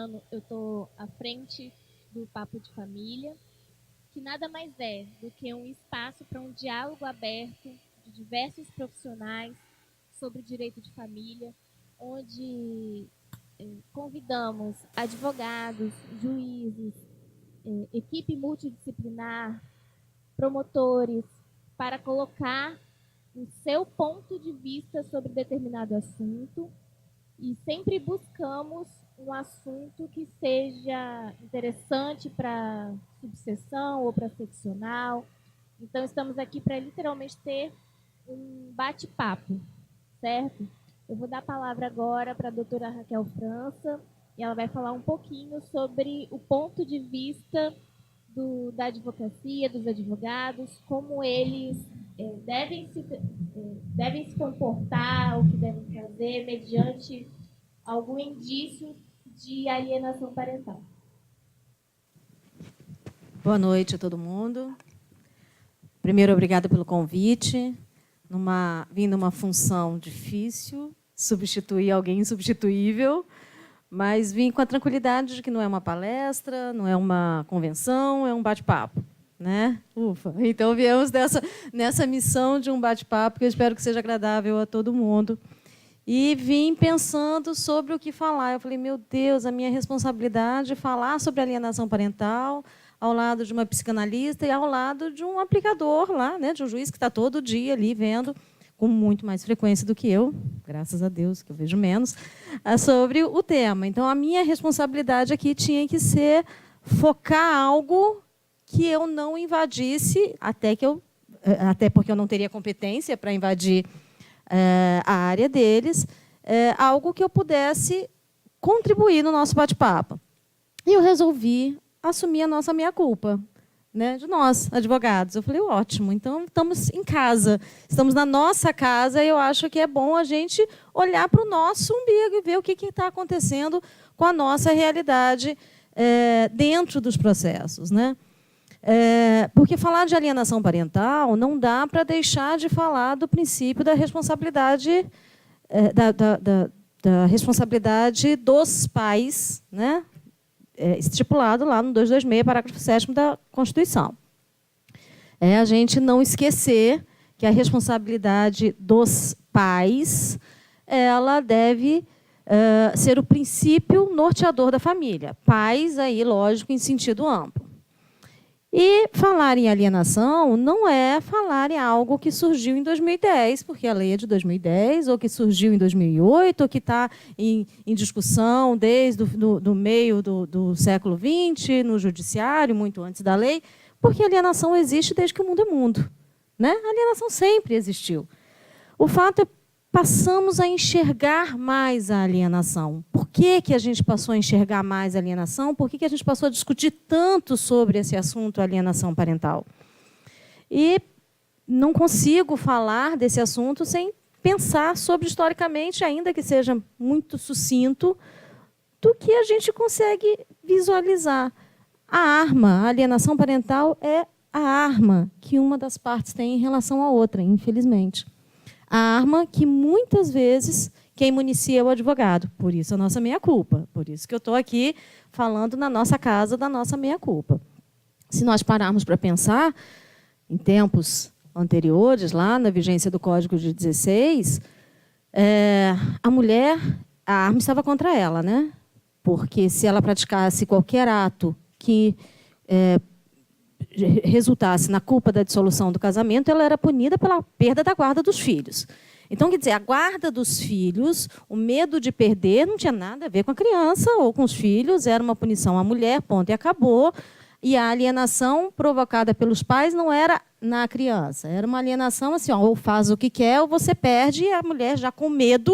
ano eu estou à frente do Papo de Família, que nada mais é do que um espaço para um diálogo aberto de diversos profissionais sobre direito de família, onde convidamos advogados, juízes, equipe multidisciplinar, promotores, para colocar o seu ponto de vista sobre determinado assunto, e sempre buscamos um assunto que seja interessante para subseção ou para seccional. Então, estamos aqui para literalmente ter um bate-papo, certo? Eu vou dar a palavra agora para a doutora Raquel França, e ela vai falar um pouquinho sobre o ponto de vista da advocacia, dos advogados, como eles devem se comportar, o que devem fazer, mediante algum indício de alienação parental. Boa noite a todo mundo. Primeiro, obrigada pelo convite. Vim numa função difícil, substituir alguém insubstituível, mas vim com a tranquilidade de que não é uma palestra, não é uma convenção, é um bate-papo, né? Ufa! Então, viemos nessa missão de um bate-papo que eu espero que seja agradável a todo mundo. E vim pensando sobre o que falar. Eu falei, meu Deus, a minha responsabilidade é falar sobre alienação parental, ao lado de uma psicanalista e ao lado de um aplicador lá, né, de um juiz que está todo dia ali vendo, com muito mais frequência do que eu, graças a Deus, que eu vejo menos, sobre o tema. Então, a minha responsabilidade aqui tinha que ser focar algo que eu não invadisse, até porque eu não teria competência para invadir a área deles, algo que eu pudesse contribuir no nosso bate-papo. E eu resolvi assumir a nossa meia-culpa, né, de nós, advogados. Eu falei, ótimo, então estamos em casa, estamos na nossa casa, e eu acho que é bom a gente olhar para o nosso umbigo e ver o que está acontecendo com a nossa realidade dentro dos processos, né? Porque falar de alienação parental não dá para deixar de falar do princípio da responsabilidade, da responsabilidade dos pais, né? Estipulado lá no 226, parágrafo 7º da Constituição. A gente não esquecer que a responsabilidade dos pais ela deve ser o princípio norteador da família. Pais, aí, lógico, em sentido amplo. E falar em alienação não é falar em algo que surgiu em 2010, porque a lei é de 2010, ou que surgiu em 2008, ou que está em discussão desde o meio do século XX, no judiciário, muito antes da lei, porque a alienação existe desde que o mundo é mundo, né? A alienação sempre existiu. O fato é que passamos a enxergar mais a alienação. Por que a gente passou a enxergar mais a alienação? Por que a gente passou a discutir tanto sobre esse assunto, alienação parental? E não consigo falar desse assunto sem pensar sobre, historicamente, ainda que seja muito sucinto, do que a gente consegue visualizar. A alienação parental é a arma que uma das partes tem em relação à outra, infelizmente. A arma que, muitas vezes, quem municia é o advogado. Por isso, a nossa meia-culpa. Por isso que eu estou aqui falando na nossa casa da nossa meia-culpa. Se nós pararmos para pensar, em tempos anteriores, lá na vigência do Código de 16, a mulher, a arma estava contra ela, né? Porque se ela praticasse qualquer ato que resultasse na culpa da dissolução do casamento, ela era punida pela perda da guarda dos filhos. Então, quer dizer, a guarda dos filhos, o medo de perder, não tinha nada a ver com a criança ou com os filhos, era uma punição à mulher, ponto, e acabou. E a alienação provocada pelos pais não era na criança, era uma alienação assim, ou faz o que quer, ou você perde, e a mulher já com medo,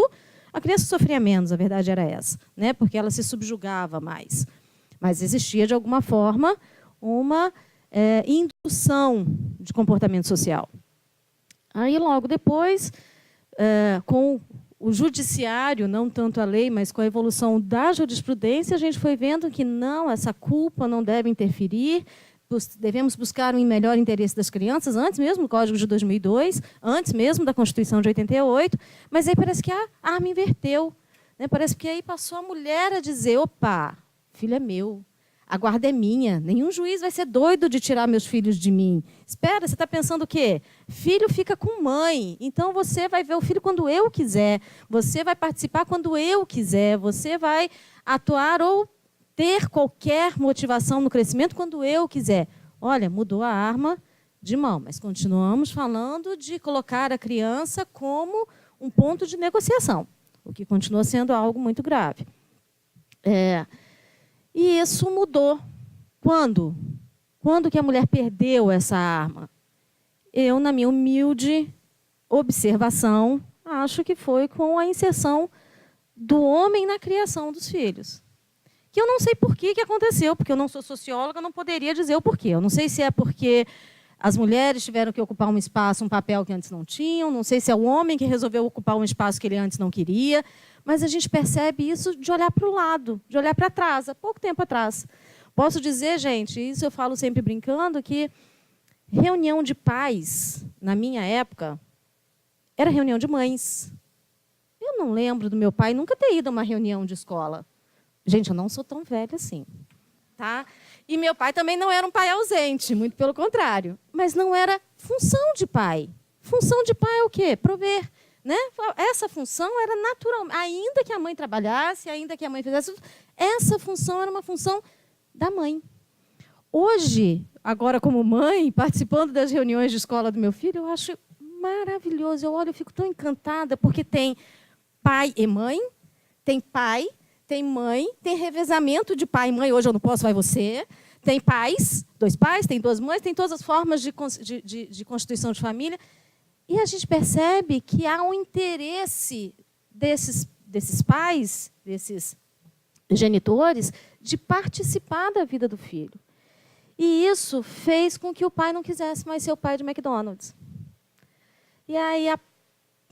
a criança sofria menos, a verdade era essa, né? Porque ela se subjugava mais. Mas existia, de alguma forma, uma indução de comportamento social. Aí, logo depois, com o judiciário, não tanto a lei, mas com a evolução da jurisprudência, a gente foi vendo que não, essa culpa não deve interferir, devemos buscar um melhor interesse das crianças, antes mesmo do Código de 2002, antes mesmo da Constituição de 88, mas aí parece que a arma inverteu, né? Parece que aí passou a mulher a dizer, opa, filho é meu. A guarda é minha. Nenhum juiz vai ser doido de tirar meus filhos de mim. Espera, você está pensando o quê? Filho fica com mãe. Então, você vai ver o filho quando eu quiser. Você vai participar quando eu quiser. Você vai atuar ou ter qualquer motivação no crescimento quando eu quiser. Olha, mudou a arma de mão, mas continuamos falando de colocar a criança como um ponto de negociação, o que continua sendo algo muito grave. E isso mudou. Quando? Quando que a mulher perdeu essa arma? Eu, na minha humilde observação, acho que foi com a inserção do homem na criação dos filhos. Que eu não sei por que aconteceu, porque eu não sou socióloga, não poderia dizer o porquê. Eu não sei se é porque as mulheres tiveram que ocupar um espaço, um papel que antes não tinham, não sei se é o homem que resolveu ocupar um espaço que ele antes não queria, mas a gente percebe isso de olhar para o lado, de olhar para trás, há pouco tempo atrás. Posso dizer, gente, isso eu falo sempre brincando, que reunião de pais, na minha época, era reunião de mães. Eu não lembro do meu pai nunca ter ido a uma reunião de escola. Gente, eu não sou tão velha assim. Tá? E meu pai também não era um pai ausente, muito pelo contrário. Mas não era função de pai. Função de pai é o quê? Prover. Né? Essa função era natural. Ainda que a mãe trabalhasse, ainda que a mãe fizesse, essa função era uma função da mãe. Hoje, agora como mãe, participando das reuniões de escola do meu filho, eu acho maravilhoso. Eu olho e fico tão encantada, porque tem pai e mãe, tem pai, tem mãe, tem revezamento de pai e mãe. Hoje eu não posso, vai você. Tem pais, 2 pais, tem 2 mães, tem todas as formas de constituição de família. E a gente percebe que há um interesse desses pais, desses genitores, de participar da vida do filho. E isso fez com que o pai não quisesse mais ser o pai de McDonald's. E aí a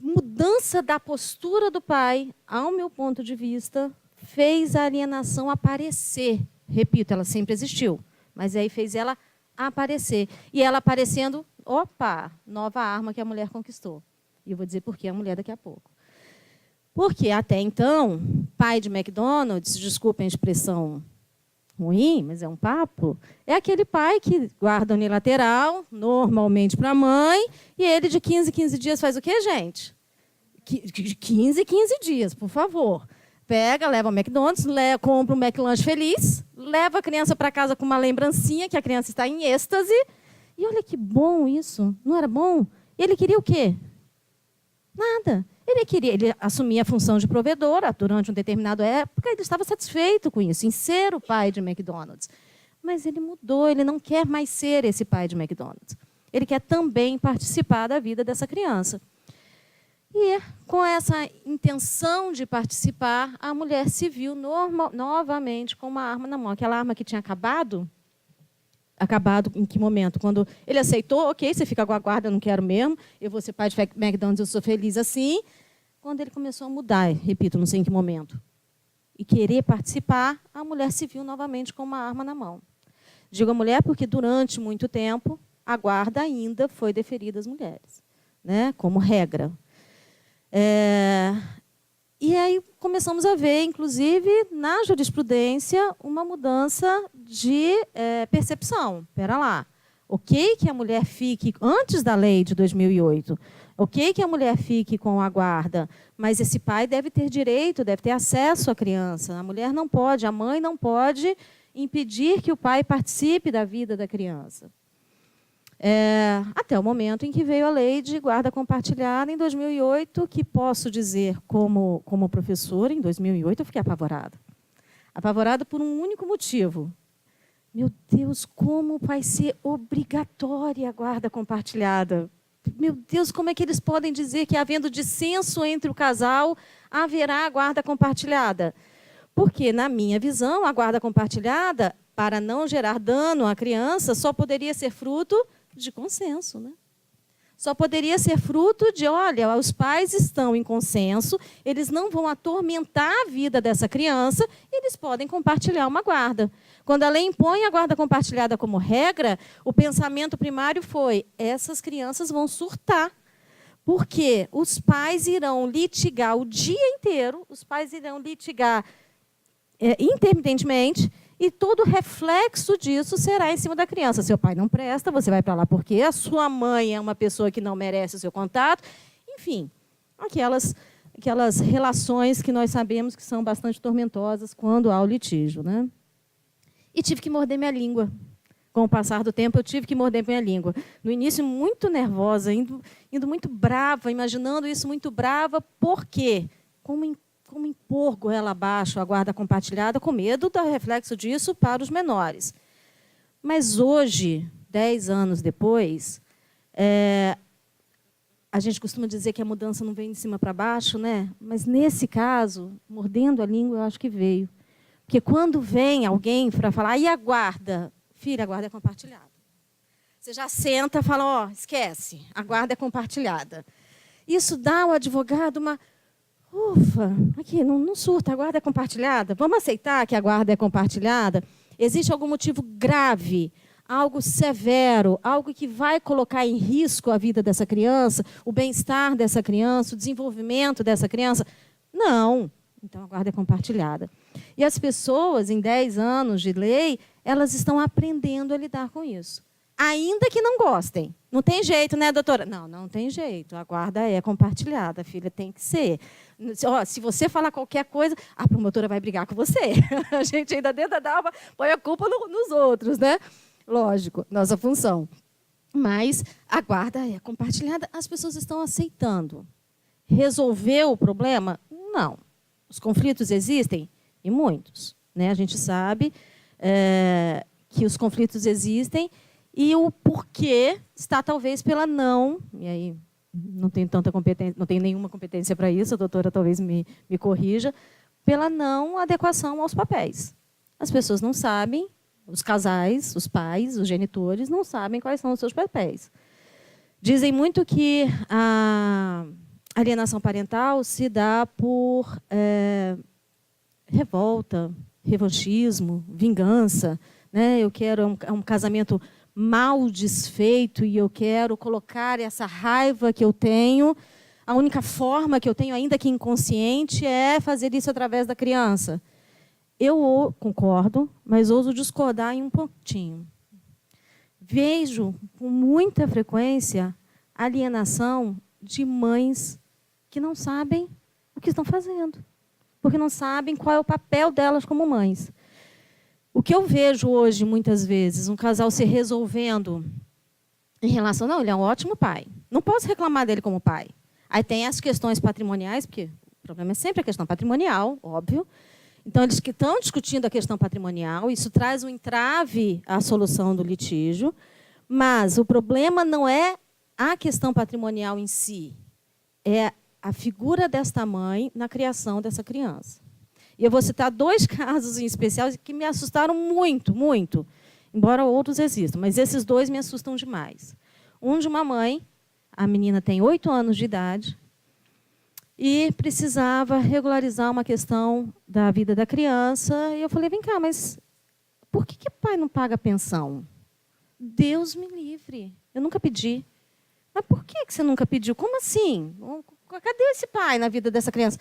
mudança da postura do pai, ao meu ponto de vista, fez a alienação aparecer. Repito, ela sempre existiu, mas aí fez ela aparecer. E ela aparecendo, opa, nova arma que a mulher conquistou. E eu vou dizer por que a mulher daqui a pouco. Porque até então, pai de McDonald's, desculpem a expressão ruim, mas é um papo, é aquele pai que guarda unilateral, normalmente para a mãe, e ele de 15 em 15 dias faz o quê, gente? De 15 em 15 dias, por favor. Pega, leva ao McDonald's, compra um McLanche feliz, leva a criança para casa com uma lembrancinha, que a criança está em êxtase, e olha que bom isso, não era bom? Ele queria o quê? Nada. Ele assumia a função de provedora durante uma determinada época, ele estava satisfeito com isso, em ser o pai de McDonald's. Mas ele mudou, ele não quer mais ser esse pai de McDonald's. Ele quer também participar da vida dessa criança. E, com essa intenção de participar, a mulher se viu novamente com uma arma na mão. Aquela arma que tinha acabado. Acabado em que momento? Quando ele aceitou, ok, você fica com a guarda, eu não quero mesmo, eu vou ser pai de McDonald's, eu sou feliz assim. Quando ele começou a mudar, repito, não sei em que momento, e querer participar, a mulher se viu novamente com uma arma na mão. Digo a mulher porque, durante muito tempo, a guarda ainda foi deferida às mulheres, né, como regra. E aí começamos a ver, inclusive, na jurisprudência, uma mudança de percepção. Espera lá. Ok que a mulher fique, antes da lei de 2008, ok que a mulher fique com a guarda, mas esse pai deve ter direito, deve ter acesso à criança. A mulher não pode, a mãe não pode impedir que o pai participe da vida da criança. Até o momento em que veio a lei de guarda compartilhada em 2008, que posso dizer, como professora, em 2008 eu fiquei apavorada. Apavorada por um único motivo. Meu Deus, como vai ser obrigatória a guarda compartilhada? Meu Deus, como é que eles podem dizer que, havendo dissenso entre o casal, haverá a guarda compartilhada? Porque, na minha visão, a guarda compartilhada, para não gerar dano à criança, só poderia ser fruto de consenso, né? Só poderia ser fruto de, olha, os pais estão em consenso, eles não vão atormentar a vida dessa criança, eles podem compartilhar uma guarda. Quando a lei impõe a guarda compartilhada como regra, o pensamento primário foi: essas crianças vão surtar, porque os pais irão litigar o dia inteiro, os pais irão litigar intermitentemente, e todo reflexo disso será em cima da criança. Seu pai não presta, você vai para lá porque a sua mãe é uma pessoa que não merece o seu contato. Enfim, aquelas relações que nós sabemos que são bastante tormentosas quando há o litígio, né? E tive que morder minha língua. Com o passar do tempo, eu tive que morder minha língua. No início, muito nervosa, indo muito brava, imaginando isso muito brava. Por quê? Como impor goela abaixo a guarda compartilhada, com medo do reflexo disso para os menores. Mas hoje, 10 anos depois, a gente costuma dizer que a mudança não vem de cima para baixo, né? Mas, nesse caso, mordendo a língua, eu acho que veio. Porque quando vem alguém para falar, e a guarda? Filha, a guarda é compartilhada. Você já senta e fala, ó, esquece, a guarda é compartilhada. Isso dá ao advogado uma... Ufa, aqui, não surta, a guarda é compartilhada. Vamos aceitar que a guarda é compartilhada? Existe algum motivo grave, algo severo, algo que vai colocar em risco a vida dessa criança, o bem-estar dessa criança, o desenvolvimento dessa criança? Não. Então, a guarda é compartilhada. E as pessoas, em 10 anos de lei, elas estão aprendendo a lidar com isso. Ainda que não gostem. Não tem jeito, né, doutora? Não tem jeito. A guarda é compartilhada, a filha tem que ser. Se você falar qualquer coisa, a promotora vai brigar com você. A gente ainda dentro da alma põe a culpa nos outros, né? Lógico, nossa função. Mas a guarda é compartilhada, as pessoas estão aceitando. Resolveu o problema? Não. Os conflitos existem? E muitos. Né? A gente sabe que os conflitos existem e o porquê está talvez pela não, e aí não tenho tanta competência, não tenho nenhuma competência para isso, a doutora talvez me corrija, pela não adequação aos papéis. As pessoas não sabem, os casais, os pais, os genitores, não sabem quais são os seus papéis. Dizem muito que a alienação parental se dá por revolta, revanchismo, vingança. Né? Eu quero um casamento mal desfeito e eu quero colocar essa raiva que eu tenho. A única forma que eu tenho, ainda que inconsciente, é fazer isso através da criança. Eu concordo, mas ouso discordar em um pontinho. Vejo com muita frequência alienação de mães que não sabem o que estão fazendo, porque não sabem qual é o papel delas como mães. O que eu vejo hoje, muitas vezes, um casal se resolvendo em relação... Não, ele é um ótimo pai. Não posso reclamar dele como pai. Aí tem as questões patrimoniais, porque o problema é sempre a questão patrimonial, óbvio. Então, eles que estão discutindo a questão patrimonial, isso traz um entrave à solução do litígio, mas o problema não é a questão patrimonial em si, é a figura desta mãe na criação dessa criança. E eu vou citar 2 casos em especial que me assustaram muito, muito, embora outros existam, mas esses 2 me assustam demais. Um de uma mãe, a menina tem 8 anos de idade, e precisava regularizar uma questão da vida da criança. E eu falei, vem cá, mas por que o pai não paga pensão? Deus me livre, eu nunca pedi. Mas por que você nunca pediu? Como assim? Cadê esse pai na vida dessa criança?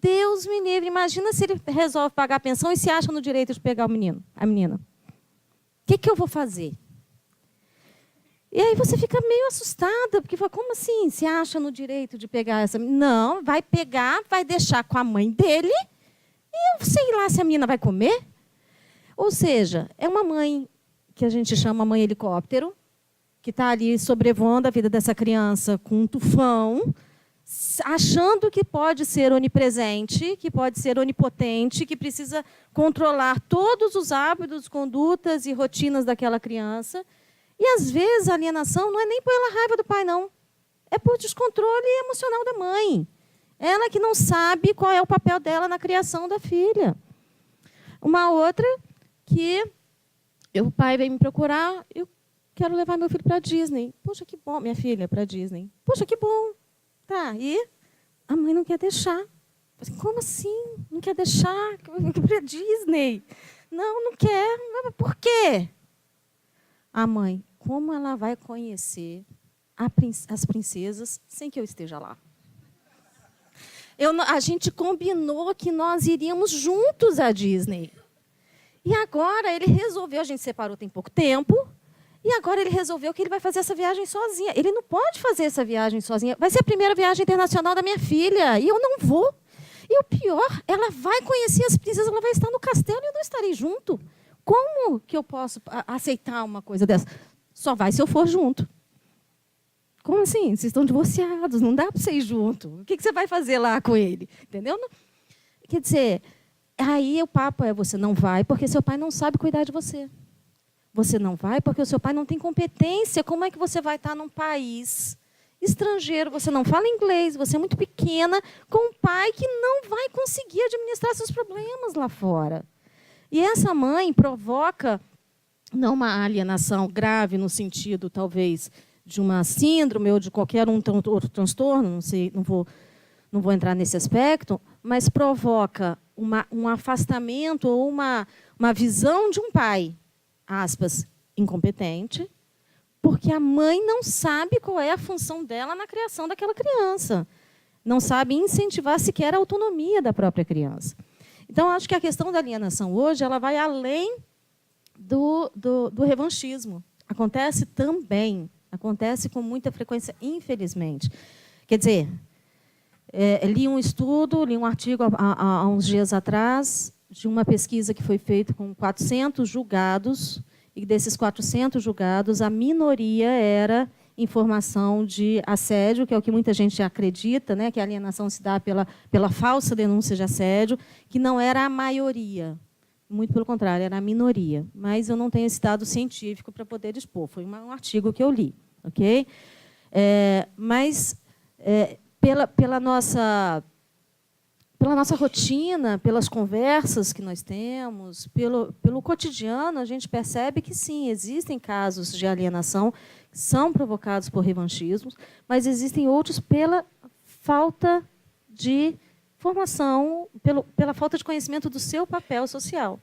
Deus me livre, imagina se ele resolve pagar a pensão e se acha no direito de pegar a menina. O que eu vou fazer? E aí você fica meio assustada, porque fala, como assim se acha no direito de pegar essa menina? Não, vai pegar, vai deixar com a mãe dele, e eu sei lá se a menina vai comer. Ou seja, é uma mãe que a gente chama mãe helicóptero, que está ali sobrevoando a vida dessa criança com um tufão, achando que pode ser onipresente, que pode ser onipotente, que precisa controlar todos os hábitos, condutas e rotinas daquela criança. E, às vezes, a alienação não é nem pela raiva do pai, não. É por descontrole emocional da mãe. Ela que não sabe qual é o papel dela na criação da filha. Uma outra que o pai veio me procurar, eu quero levar meu filho para a Disney. Poxa, que bom, minha filha, para a Disney. Poxa, que bom. Tá, e a mãe não quer deixar. Como assim? Não quer deixar? Para a Disney? Não quer. Mas por quê? A mãe, como ela vai conhecer as princesas sem que eu esteja lá? A gente combinou que nós iríamos juntos à Disney. E agora ele resolveu, a gente separou tem pouco tempo, e agora ele resolveu que ele vai fazer essa viagem sozinha. Ele não pode fazer essa viagem sozinha. Vai ser a primeira viagem internacional da minha filha, e eu não vou. E o pior, ela vai conhecer as princesas, ela vai estar no castelo e eu não estarei junto. Como que eu posso aceitar uma coisa dessa? Só vai se eu for junto. Como assim? Vocês estão divorciados, não dá para você ir junto. O que você vai fazer lá com ele? Entendeu? Quer dizer, aí o papo é, você não vai porque seu pai não sabe cuidar de você. Você não vai porque o seu pai não tem competência. Como é que você vai estar num país estrangeiro, você não fala inglês, você é muito pequena, com um pai que não vai conseguir administrar seus problemas lá fora? E essa mãe provoca, não uma alienação grave no sentido, talvez, de uma síndrome ou de qualquer outro transtorno, não sei, não vou entrar nesse aspecto, mas provoca um afastamento ou uma visão de um pai, aspas, incompetente, porque a mãe não sabe qual é a função dela na criação daquela criança. Não sabe incentivar sequer a autonomia da própria criança. Então, acho que a questão da alienação hoje ela vai além do revanchismo. Acontece também, acontece com muita frequência, infelizmente. Quer dizer, li um artigo há uns dias atrás, de uma pesquisa que foi feita com 400 julgados, e desses 400 julgados, a minoria era informação de assédio, que é o que muita gente acredita, né, que a alienação se dá pela falsa denúncia de assédio, que não era a maioria. Muito pelo contrário, era a minoria. Mas eu não tenho esse dado científico para poder expor. Foi um artigo que eu li. Okay? Pela nossa rotina, pelas conversas que nós temos, pelo cotidiano, a gente percebe que, sim, existem casos de alienação que são provocados por revanchismos, mas existem outros pela falta de formação, pela falta de conhecimento do seu papel social.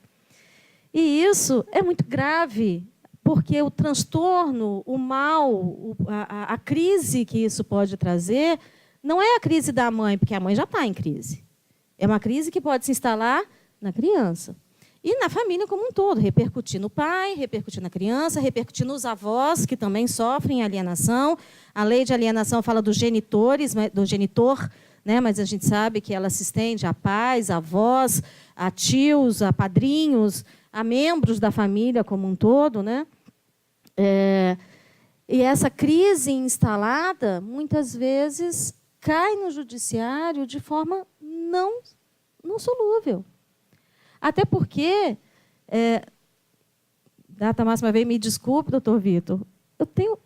E isso é muito grave, porque o transtorno, o mal, a crise que isso pode trazer, não é a crise da mãe, porque a mãe já está em crise. É uma crise que pode se instalar na criança. E na família como um todo, repercutir no pai, repercutir na criança, repercutir nos avós, que também sofrem alienação. A lei de alienação fala dos genitores, do genitor, né? Mas a gente sabe que ela se estende a pais, a avós, a tios, a padrinhos, a membros da família como um todo, né? E essa crise instalada, muitas vezes, cai no judiciário de forma não solúvel. Até porque, data máxima veio, me desculpe, doutor Vitor, eu tenho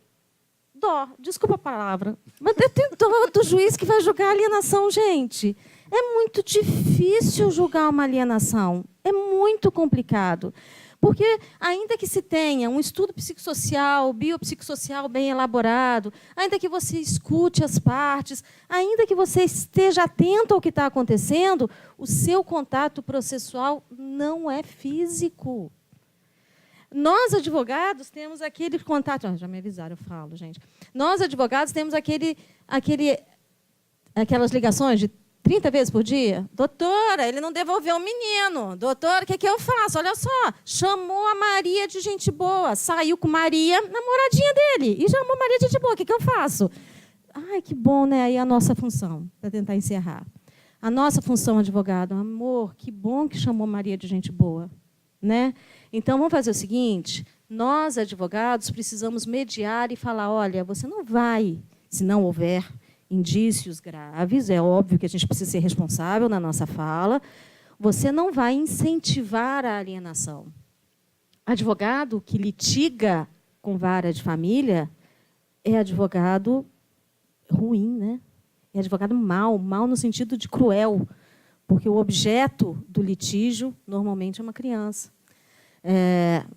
dó, desculpa a palavra, mas eu tenho dó do juiz que vai julgar a alienação, gente. É muito difícil julgar uma alienação, é muito complicado. Porque, ainda que se tenha um estudo psicossocial, biopsicossocial bem elaborado, ainda que você escute as partes, ainda que você esteja atento ao que está acontecendo, o seu contato processual não é físico. Nós, advogados, temos aquele contato... já me avisaram, eu falo, gente. Nós, advogados, temos aquelas ligações de 30 vezes por dia? Doutora, ele não devolveu o menino. Doutora, o que eu faço? Olha só, chamou a Maria de gente boa, saiu com Maria, namoradinha dele, e chamou Maria de gente boa. O que eu faço? Ai, que bom, né? Aí a nossa função, para tentar encerrar. A nossa função, advogado, amor, que bom que chamou Maria de gente boa. Né? Então, vamos fazer o seguinte, nós, advogados, precisamos mediar e falar, olha, você não vai, se não houver indícios graves, é óbvio que a gente precisa ser responsável na nossa fala, você não vai incentivar a alienação. Advogado que litiga com vara de família é advogado ruim, né? É advogado mau no sentido de cruel, porque o objeto do litígio normalmente é uma criança.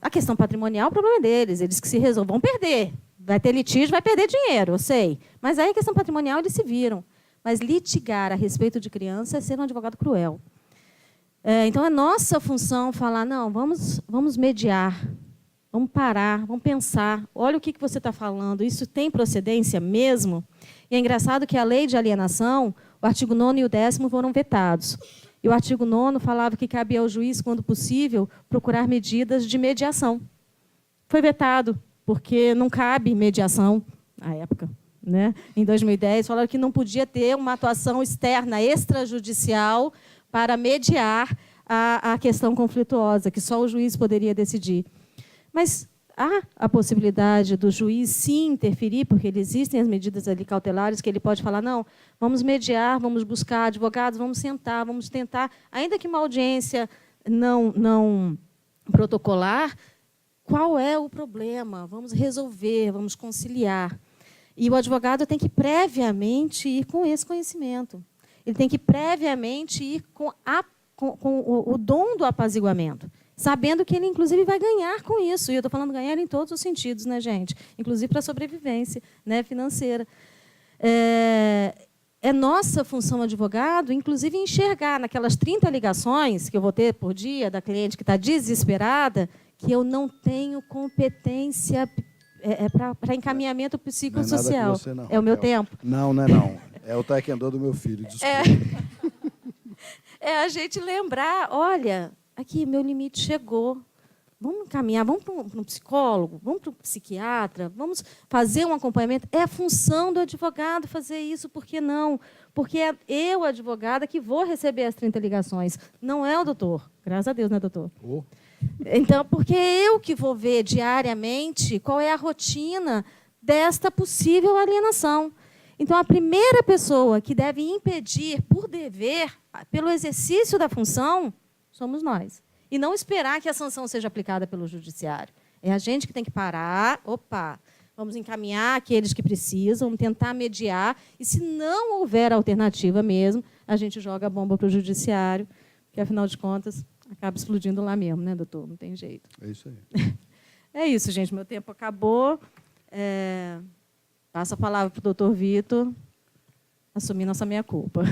A questão patrimonial, o problema é deles, eles que se resolvam, vão perder. Vai ter litígio, vai perder dinheiro, eu sei. Mas aí a questão patrimonial eles se viram. Mas litigar a respeito de criança é ser um advogado cruel. Então, é nossa função falar, não, vamos mediar, vamos parar, vamos pensar. Olha o que você está falando, isso tem procedência mesmo? E é engraçado que a lei de alienação, O artigo 9º e o 10º foram vetados. E o artigo 9º falava que cabia ao juiz, quando possível, procurar medidas de mediação. Foi vetado, porque não cabe mediação à época. Né? Em 2010, falaram que não podia ter uma atuação externa, extrajudicial, para mediar a questão conflituosa, que só o juiz poderia decidir. Mas há a possibilidade do juiz sim interferir, porque existem as medidas ali cautelares que ele pode falar, não, vamos mediar, vamos buscar advogados, vamos sentar, vamos tentar, ainda que uma audiência não protocolar, qual é o problema? Vamos resolver, vamos conciliar. E o advogado tem que previamente ir com esse conhecimento. Ele tem que previamente ir com o dom do apaziguamento, sabendo que ele, inclusive, vai ganhar com isso. E eu estou falando ganhar em todos os sentidos, né, gente? Inclusive para a sobrevivência, né, financeira. É nossa função advogado, inclusive, enxergar naquelas 30 ligações que eu vou ter por dia da cliente que está desesperada, que eu não tenho competência para encaminhamento psicossocial. Não é, não, é o meu tempo? Não, não é não. É o taekwondo do meu filho, desculpa. É a gente lembrar, olha, aqui, meu limite chegou. Vamos encaminhar, vamos para um psicólogo, vamos para um psiquiatra, vamos fazer um acompanhamento. É a função do advogado fazer isso, por que não? Porque é eu, advogada, que vou receber as 30 ligações, não é o doutor. Graças a Deus, né, doutor? Oh. Então, porque é eu que vou ver diariamente qual é a rotina desta possível alienação. Então, a primeira pessoa que deve impedir, por dever, pelo exercício da função, somos nós. E não esperar que a sanção seja aplicada pelo judiciário. É a gente que tem que parar, vamos encaminhar aqueles que precisam, tentar mediar, e se não houver alternativa mesmo, a gente joga a bomba para o judiciário, que, afinal de contas, acaba explodindo lá mesmo, né, doutor? Não tem jeito. É isso aí. É isso, gente. Meu tempo acabou. Passo a palavra para o doutor Vitor assumir nossa meia-culpa.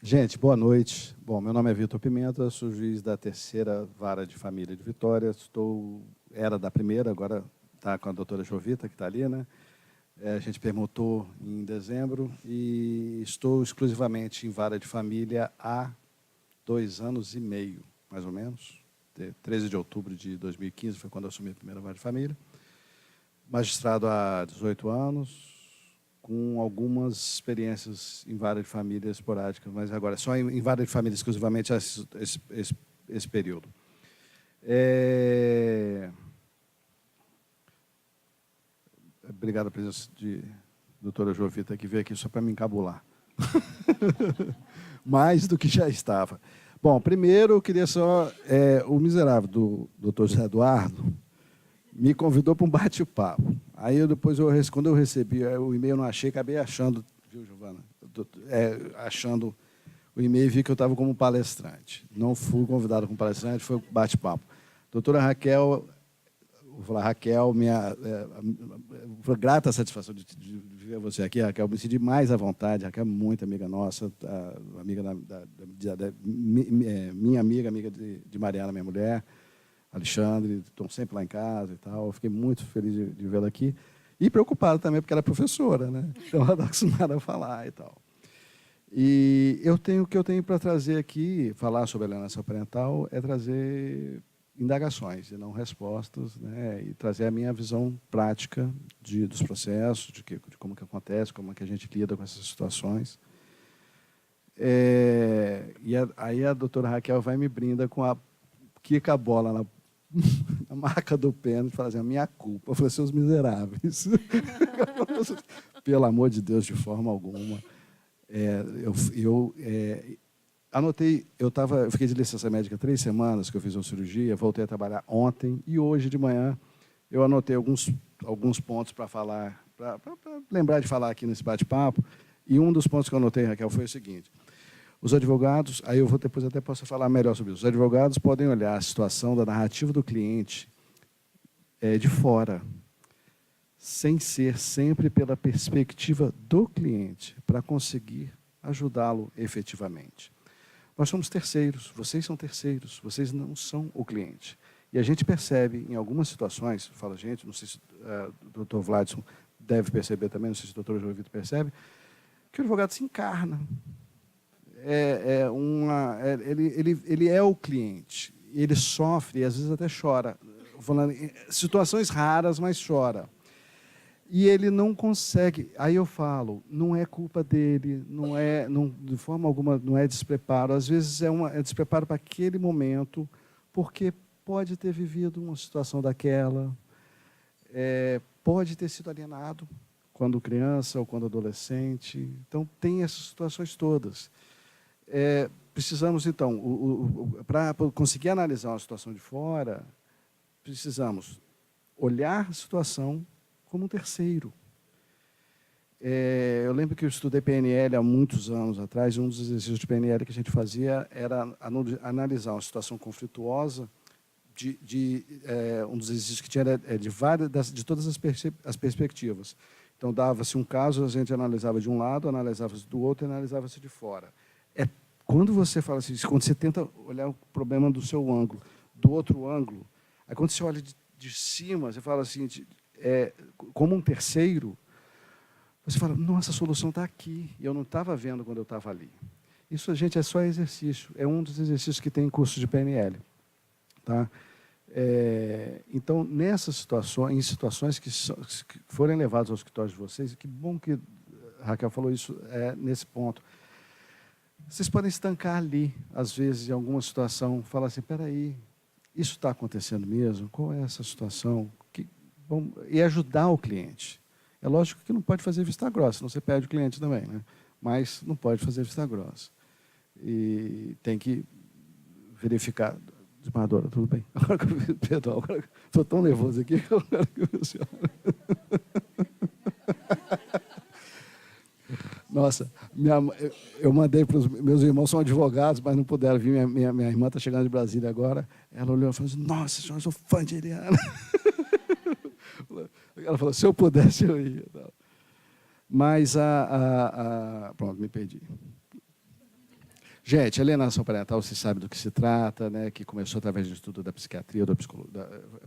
Gente, boa noite. Bom, meu nome é Vitor Pimenta, sou juiz da 3ª Vara de Família de Vitória. Era da primeira, agora está com a doutora Jovita, que está ali, né? A gente permutou em dezembro e estou exclusivamente em Vara de Família há 2 anos e meio, mais ou menos. 13 de outubro de 2015 foi quando eu assumi a primeira Vara de Família. Magistrado há 18 anos, com algumas experiências em Vara de Família esporádicas, mas agora só em Vara de Família exclusivamente esse período. Obrigado a presença de doutora Jovita, que veio aqui só para me encabular. Mais do que já estava. Bom, primeiro eu queria só... o miserável do doutor José Eduardo me convidou para um bate-papo. Aí, quando eu recebi o e-mail, eu não achei, acabei achando, viu, Giovana? Achando o e-mail e vi que eu estava como palestrante. Não fui convidado como palestrante, foi um bate-papo. Doutora Raquel, vou falar, Raquel, foi grata a satisfação de ver você aqui, Raquel, me senti mais à vontade, Raquel é muito amiga nossa, amiga minha amiga de Mariana, minha mulher, Alexandre, estão sempre lá em casa e tal. Eu fiquei muito feliz de vê-la aqui. E preocupado também, porque ela é professora, né? Então ela está acostumada a falar e tal. E o que eu tenho para trazer aqui, falar sobre a alienação parental, é trazer indagações e não respostas, né? E trazer a minha visão prática dos processos, de como que acontece, como que a gente lida com essas situações. Aí a doutora Raquel vai me brinda com quica a bola na marca do pênalti e fala assim, a minha culpa. Eu falei, seus miseráveis. Pelo amor de Deus, de forma alguma. Anotei, eu fiquei de licença médica 3 semanas, que eu fiz uma cirurgia, voltei a trabalhar ontem, e hoje de manhã eu anotei alguns pontos para falar, para lembrar de falar aqui nesse bate-papo, e um dos pontos que eu anotei, Raquel, foi o seguinte: os advogados, aí eu depois até posso falar melhor sobre isso, os advogados podem olhar a situação da narrativa do cliente de fora, sem ser sempre pela perspectiva do cliente, para conseguir ajudá-lo efetivamente. Nós somos terceiros, vocês são terceiros, vocês não são o cliente. E a gente percebe, em algumas situações, fala a gente, não sei se o Dr. Vladson deve perceber também, não sei se o Dr. João Vitor percebe, que o advogado se encarna. Ele é o cliente, ele sofre e às vezes até chora. Falando em situações raras, mas chora. E ele não consegue. Aí eu falo, não é culpa dele, de forma alguma não é despreparo. Às vezes é despreparo para aquele momento, porque pode ter vivido uma situação daquela, pode ter sido alienado quando criança ou quando adolescente. Então, tem essas situações todas. Precisamos, então, para conseguir analisar uma situação de fora, precisamos olhar a situação como um terceiro. Eu lembro que eu estudei PNL há muitos anos atrás, e um dos exercícios de PNL que a gente fazia era analisar uma situação conflituosa, um dos exercícios que tinha era de todas as perspectivas. Então, dava-se um caso, a gente analisava de um lado, analisava-se do outro e analisava-se de fora. Quando você fala assim, quando você tenta olhar o problema do seu ângulo, do outro ângulo, aí quando você olha de cima, você fala assim, como um terceiro, você fala, nossa, a solução está aqui, e eu não estava vendo quando eu estava ali. Isso, gente, é só exercício, é um dos exercícios que tem em curso de PNL. Tá? Então, nessas situações, em situações que forem levadas ao escritório de vocês, que bom que a Raquel falou isso nesse ponto, vocês podem estancar ali, às vezes, em alguma situação, falar assim, espera aí, isso está acontecendo mesmo? Qual é essa situação? E ajudar o cliente. É lógico que não pode fazer vista grossa, senão você perde o cliente também, né? Mas não pode fazer vista grossa. E tem que verificar. Desmadora, tudo bem? Perdão, agora estou tão nervoso aqui que eu quero que o senhor... Nossa, eu mandei para os meus irmãos, são advogados, mas não puderam vir. Minha irmã está chegando de Brasília agora. Ela olhou e falou assim, nossa, senhor, eu sou fã de Eliana. Ela falou, se eu pudesse, eu ia. Mas pronto, me perdi. Gente, a alienação parental, você sabe do que se trata, né, que começou através do estudo da psiquiatria, da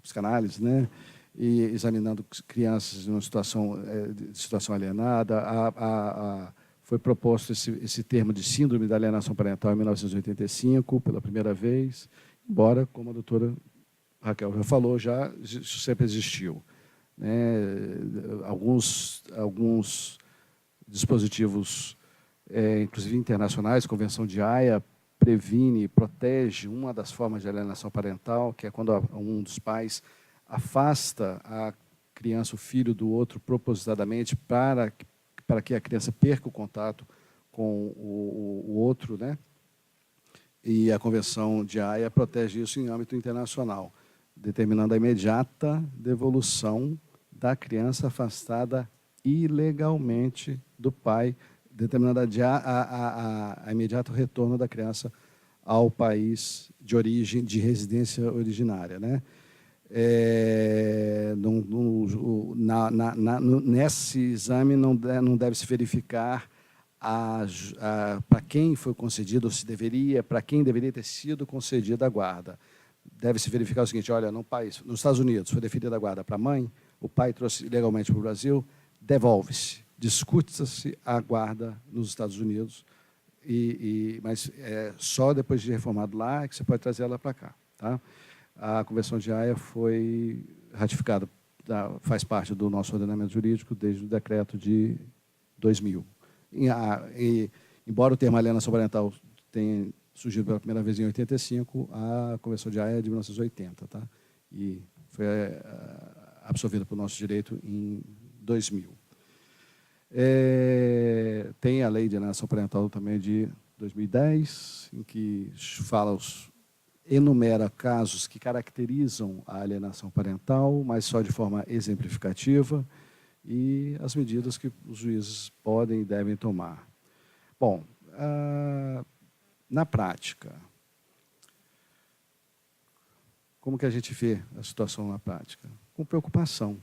psicanálise, né, e examinando crianças em uma situação alienada. Foi proposto esse termo de síndrome da alienação parental em 1985, pela primeira vez, embora, como a doutora Raquel já falou, isso sempre existiu. Né, alguns dispositivos, inclusive internacionais, Convenção de Haia, previne e protege uma das formas de alienação parental, que é quando um dos pais afasta a criança, o filho do outro, propositadamente, para que a criança perca o contato com o outro, né? E a Convenção de Haia protege isso em âmbito internacional, determinando a imediata devolução da criança afastada ilegalmente do pai, determinando a imediato retorno da criança ao país de origem, de residência originária, né? Nesse exame não deve se verificar para quem foi concedido, ou se deveria, para quem deveria ter sido concedida a guarda. Deve-se verificar o seguinte, olha, nos Estados Unidos foi deferida a guarda para a mãe, o pai trouxe ilegalmente para o Brasil, devolve-se, discute-se a guarda nos Estados Unidos, mas só depois de reformado lá é que você pode trazer ela para cá. Tá? A Convenção de Haia foi ratificada, faz parte do nosso ordenamento jurídico desde o decreto de 2000. Embora o termo alienação parental tenha surgido pela primeira vez em 85, a Convenção de Haia é de 1980, tá? E foi absorvida pelo nosso direito em 2000. Tem a Lei de Alienação Parental também de 2010, em que enumera casos que caracterizam a alienação parental, mas só de forma exemplificativa, e as medidas que os juízes podem e devem tomar. Bom, na prática, como que a gente vê a situação na prática? Com preocupação.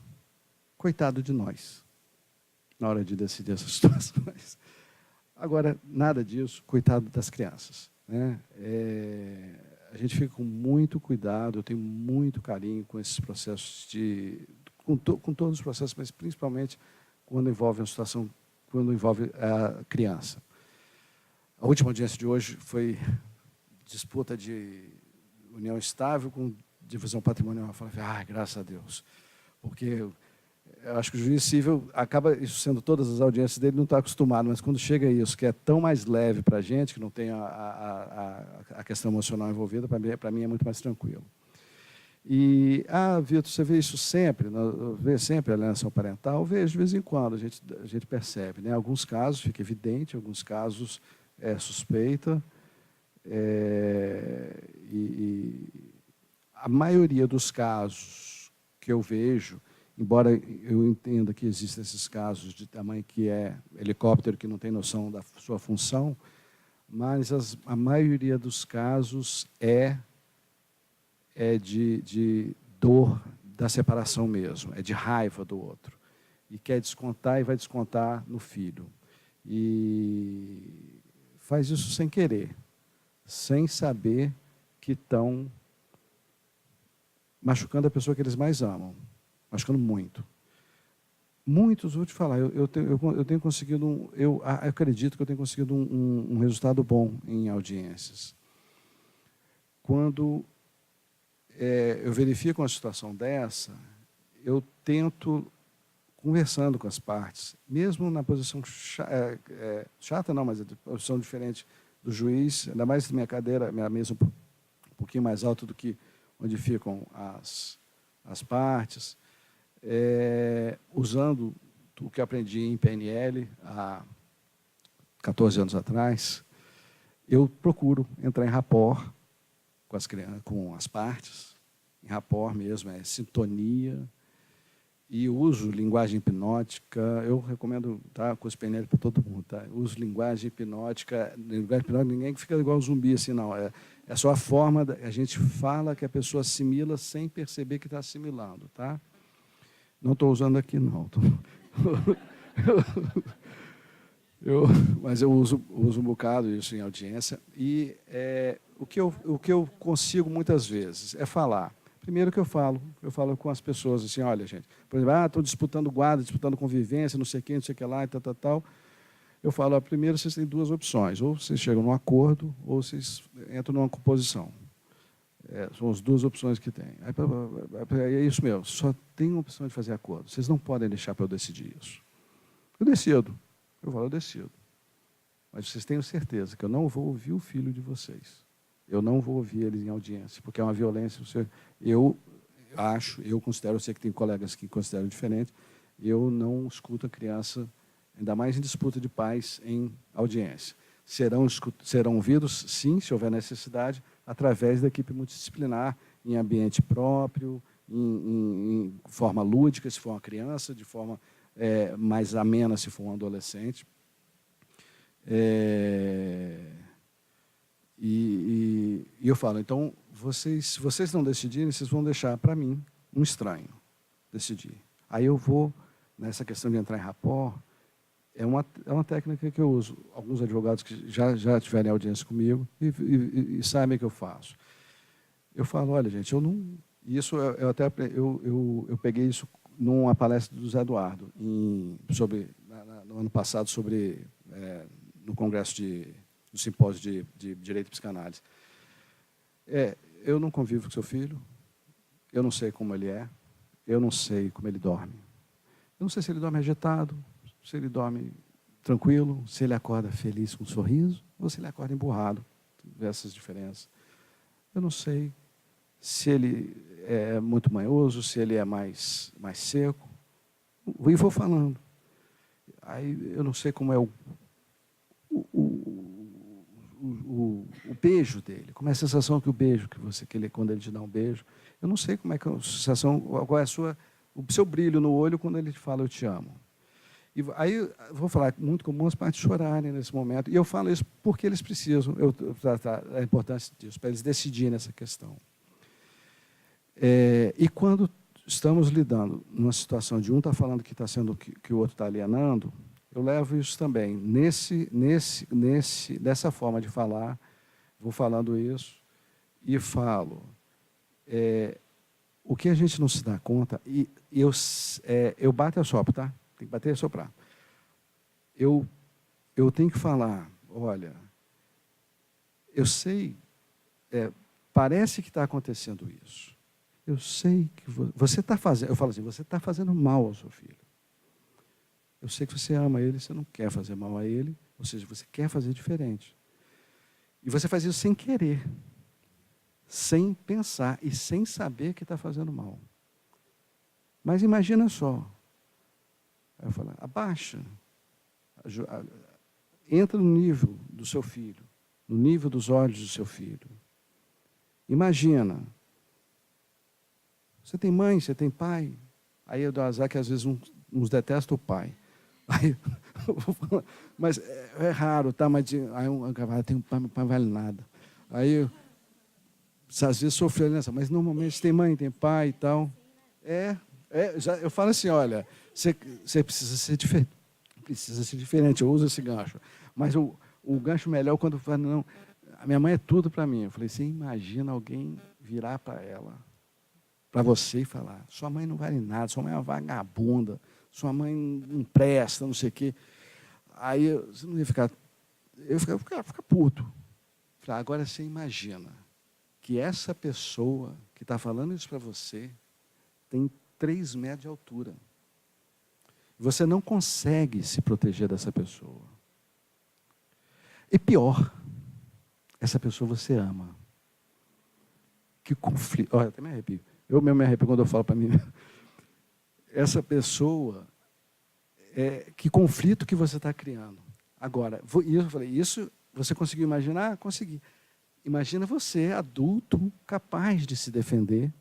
Coitado de nós, na hora de decidir essas situações. Agora, nada disso, coitado das crianças. Né? A a gente fica com muito cuidado, eu tenho muito carinho com esses processos com todos os processos, mas principalmente quando envolve uma situação, quando envolve a criança. A última audiência de hoje foi disputa de união estável com divisão patrimonial. Eu falei, graças a Deus, porque eu acho que o juiz civil acaba, isso sendo todas as audiências dele, não está acostumado, mas quando chega isso, que é tão mais leve para a gente, que não tem a questão emocional envolvida, para mim é muito mais tranquilo. E, Vitor, você vê isso sempre? Vê sempre a alienação parental? Eu vejo de vez em quando, a gente percebe. Né? Em alguns casos fica evidente, em alguns casos é suspeita. E a maioria dos casos que eu vejo, embora eu entenda que existem esses casos de tamanho que é helicóptero, que não tem noção da sua função, mas a maioria dos casos é de dor da separação mesmo, é de raiva do outro. E quer descontar e vai descontar no filho. E faz isso sem querer, sem saber que estão machucando a pessoa que eles mais amam, machucando muito. Muitos, vou te falar, eu tenho conseguido, eu acredito que eu tenho conseguido um resultado bom em audiências. Quando eu verifico uma situação dessa, eu tento, conversando com as partes, mesmo na posição chata não, mas a posição diferente do juiz, ainda mais minha cadeira, minha mesa um pouquinho mais alta do que onde ficam as partes, usando o que aprendi em PNL há 14 anos atrás, eu procuro entrar em rapport com as partes, em rapport mesmo, sintonia, e uso linguagem hipnótica. Eu recomendo, tá, com os PNL para todo mundo. Tá? Uso linguagem hipnótica. Linguagem hipnótica, ninguém fica igual zumbi assim, não. É só a forma, a gente fala que a pessoa assimila sem perceber que está assimilando. Tá? Não estou usando aqui, não. Mas eu uso um bocado isso em audiência. E o que eu consigo muitas vezes é falar. Primeiro que eu falo com as pessoas assim, olha, gente, por exemplo, estou disputando guarda, disputando convivência, não sei quem, não sei o que lá, e tal. Eu falo, primeiro vocês têm duas opções, ou vocês chegam num acordo, ou vocês entram numa composição. São as duas opções que tem. É isso mesmo, só tem uma opção de fazer acordo. Vocês não podem deixar para eu decidir isso. Eu decido. Eu decido. Mas vocês tenham certeza que eu não vou ouvir o filho de vocês. Eu não vou ouvir eles em audiência, porque é uma violência. Eu considero, eu sei que tem colegas que consideram diferente, eu não escuto a criança, ainda mais em disputa de pais, em audiência. Serão ouvidos, sim, se houver necessidade, através da equipe multidisciplinar, em ambiente próprio, em forma lúdica, se for uma criança, de forma mais amena, se for um adolescente. E eu falo, então, se vocês não decidirem, vocês vão deixar para mim, um estranho, decidir. Aí eu vou, nessa questão de entrar em rapport, é uma técnica que eu uso. Alguns advogados que já tiverem audiência comigo e sabem que eu faço. Eu falo, olha, gente, eu não... Isso eu peguei isso numa palestra do Zé Eduardo, no ano passado, no congresso do simpósio de Direito e Psicanálise. Eu não convivo com seu filho, eu não sei como ele é, eu não sei como ele dorme. Eu não sei se ele dorme agitado, se ele dorme tranquilo, se ele acorda feliz com um sorriso, ou se ele acorda emburrado, essas diferenças. Eu não sei se ele é muito manhoso, se ele é mais seco. E vou falando. Aí eu não sei como é o beijo dele, como é a sensação que quando ele te dá um beijo. Eu não sei como é que a sensação, qual é o seu brilho no olho quando ele te fala eu te amo. E aí vou falar, é muito comum as partes chorarem nesse momento. E eu falo isso porque eles precisam, a importância disso, para eles decidirem essa questão. E quando estamos lidando numa situação de um está falando que está sendo que o outro está alienando, eu levo isso também. Dessa forma de falar, vou falando isso, e falo, o que a gente não se dá conta, e eu bato e assopro, tá? Tem que bater e assoprar. Eu tenho que falar, olha, eu sei, parece que está acontecendo isso. Eu sei que você está fazendo, eu falo assim, você está fazendo mal ao seu filho. Eu sei que você ama ele, você não quer fazer mal a ele, ou seja, você quer fazer diferente. E você faz isso sem querer, sem pensar e sem saber que está fazendo mal. Mas imagina só. Aí eu falo, abaixa. Entra no nível do seu filho, no nível dos olhos do seu filho. Imagina. Você tem mãe, você tem pai. Aí eu dou azar que às vezes uns detestam o pai. Aí, mas é raro, tá? Mas aí um cavalo tem um pai, meu pai não vale nada. Aí, às vezes sofreu aliança, mas normalmente tem mãe, tem pai e tal. Eu falo assim, olha, você precisa ser diferente. Precisa ser diferente, eu uso esse gancho. Mas o gancho melhor quando fala, não, a minha mãe é tudo para mim. Eu falei, você imagina alguém virar para ela, para você e falar, sua mãe não vale nada, sua mãe é uma vagabunda, sua mãe não presta, não sei o quê. Aí você não ia ficar. Eu ia ficar puto. Falei, agora você imagina que essa pessoa que está falando isso para você tem 3 metros de altura. Você não consegue se proteger dessa pessoa. E pior, essa pessoa você ama. Que conflito. Olha, até me arrepio. Eu mesmo me arrepio quando eu falo para mim. Essa pessoa, que conflito que você está criando. Agora, eu falei, isso você conseguiu imaginar? Consegui. Imagina você, adulto, capaz de se defender,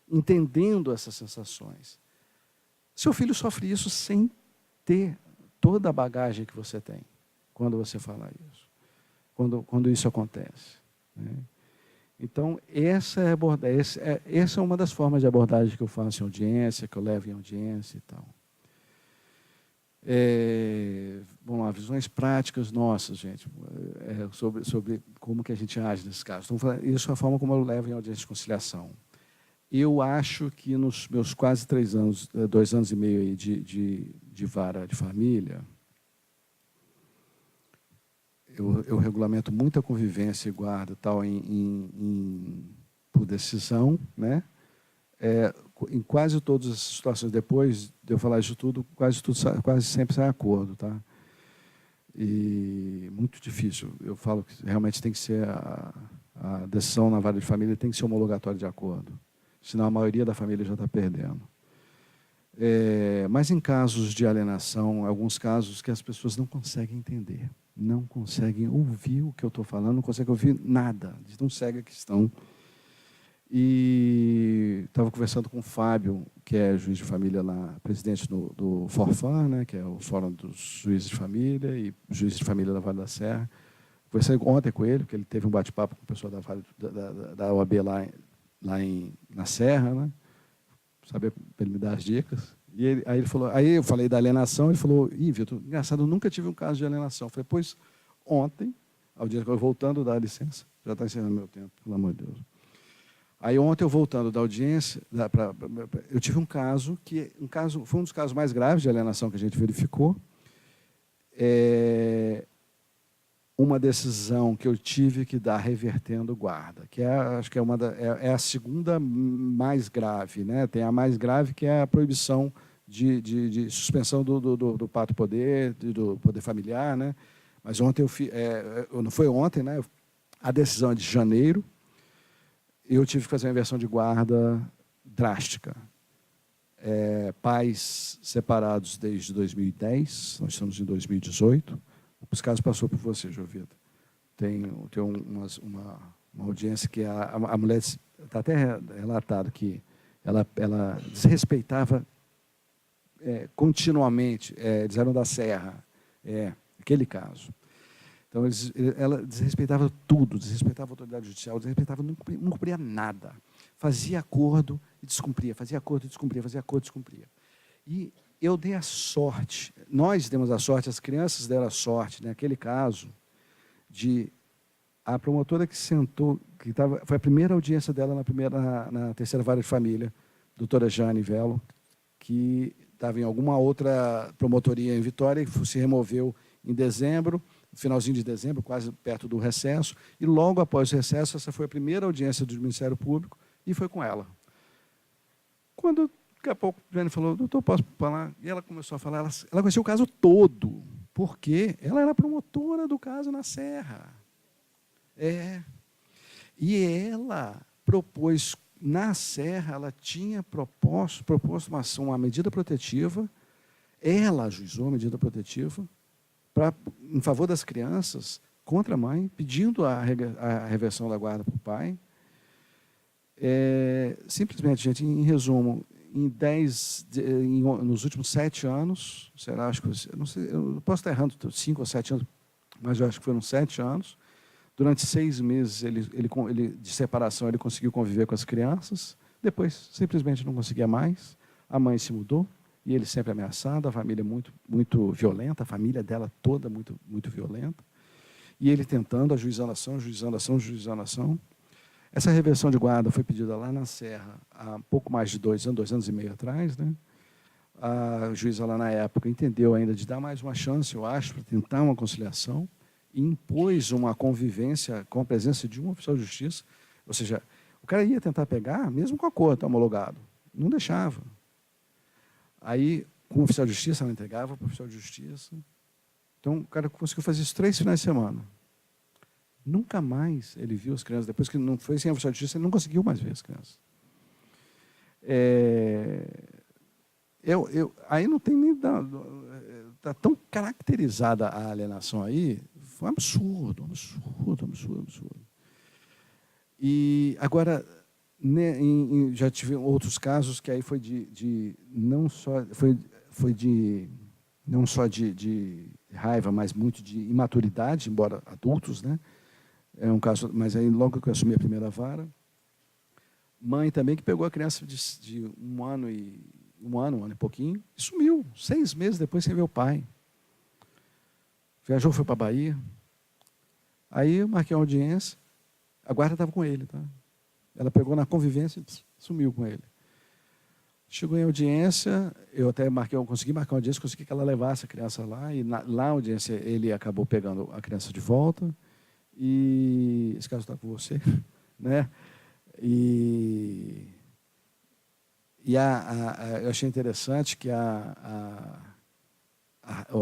entendendo essas sensações. Seu filho sofre isso sem ter toda a bagagem que você tem, quando você fala isso, quando isso acontece. Né? Então, essa é uma das formas de abordagem que eu faço em audiência, que eu levo em audiência e tal. Vamos lá, visões práticas nossas, gente, sobre como que a gente age nesse caso. Então, isso é a forma como eu levo em audiência de conciliação. Eu acho que nos meus quase 3 anos, 2 anos e meio aí de vara de família, eu regulamento muita convivência e guarda tal por decisão, né? Em quase todas as situações, depois de eu falar isso tudo, quase sempre sai acordo, tá? E muito difícil. Eu falo que realmente tem que ser a decisão na vara de família tem que ser homologatória de acordo, senão a maioria da família já está perdendo. Mas em casos de alienação, alguns casos que as pessoas não conseguem entender, não conseguem ouvir o que eu estou falando, não conseguem ouvir nada, de tão cega que estão. E estava conversando com o Fábio, que é juiz de família lá, presidente do Forfan, né, que é o Fórum dos Juízes de Família, e juiz de família da Vale da Serra. Conversei ontem com ele, porque ele teve um bate-papo com o pessoal da OAB lá na Serra, né, saber para ele me dar as dicas. E aí ele falou, aí eu falei da alienação, ele falou, Vitor, engraçado, eu nunca tive um caso de alienação. Eu falei, pois ontem, ao dia que eu voltando da licença, já está encerrando meu tempo, pelo amor de Deus. Aí ontem, eu voltando da audiência, eu tive um caso, foi um dos casos mais graves de alienação que a gente verificou. Uma decisão que eu tive que dar revertendo guarda, que acho que é a segunda mais grave, né? Tem a mais grave, que é a proibição de suspensão do pacto poder, do poder familiar, né? Mas ontem não foi ontem, né? A decisão é de janeiro. Eu tive que fazer uma inversão de guarda drástica. Pais separados desde 2010, nós estamos em 2018. Os casos passou por você, Jovita. Tem uma audiência que a mulher, está até relatado que ela desrespeitava continuamente, disseram da Serra, aquele caso. Então, ela desrespeitava tudo, desrespeitava a autoridade judicial, não cumpria nada. Fazia acordo e descumpria, fazia acordo e descumpria, fazia acordo e descumpria. E eu dei a sorte, nós demos a sorte, as crianças deram a sorte, naquele caso, de a promotora que sentou, foi a primeira audiência dela na terceira vara de família, doutora Jane Velo, que estava em alguma outra promotoria em Vitória, e se removeu em dezembro, finalzinho de dezembro, quase perto do recesso, e logo após o recesso, essa foi a primeira audiência do Ministério Público, e foi com ela. Quando, daqui a pouco, a Jane falou, doutor, posso falar? E ela começou a falar, ela conhecia o caso todo, porque ela era promotora do caso na Serra. E ela propôs, na Serra, ela tinha proposto uma medida protetiva, ela ajuizou a medida protetiva em favor das crianças contra a mãe, pedindo a reversão da guarda para o pai. Simplesmente, gente, em resumo, nos últimos 7 anos, será, acho que, eu não sei, eu posso estar errando, 5 ou 7 anos, mas eu acho que foram 7 anos. Durante 6 meses de separação, ele conseguiu conviver com as crianças. Depois, simplesmente não conseguia mais. A mãe se mudou e ele sempre ameaçado. A família muito, muito violenta, a família dela toda muito, muito violenta. E ele tentando, ajuizando a ação. Essa reversão de guarda foi pedida lá na Serra há pouco mais de 2 anos, 2 anos e meio atrás, né? A juíza lá na época entendeu ainda de dar mais uma chance, eu acho, para tentar uma conciliação, e impôs uma convivência com a presença de um oficial de justiça. Ou seja, o cara ia tentar pegar, mesmo com a corte homologado, não deixava. Aí, com o oficial de justiça, ela entregava para o oficial de justiça. Então, o cara conseguiu fazer isso 3 finais de semana. Nunca mais ele viu as crianças. Depois que não foi sem oficial de justiça, ele não conseguiu mais ver as crianças. Aí não tem nem... Está tão caracterizada a alienação aí, foi um absurdo. E agora, né, já tive outros casos que aí foi não só de raiva, mas muito de imaturidade, embora adultos, né? É um caso, mas aí logo que eu assumi a primeira vara, mãe também que pegou a criança de um ano e pouquinho, e sumiu, 6 meses depois sem ver o pai. Viajou, foi para a Bahia. Aí eu marquei uma audiência, a guarda estava com ele, tá? Ela pegou na convivência e sumiu com ele. Chegou em audiência, eu até consegui marcar uma audiência, consegui que ela levasse a criança lá, e lá na audiência ele acabou pegando a criança de volta, e esse caso está com você, né? Eu achei interessante que a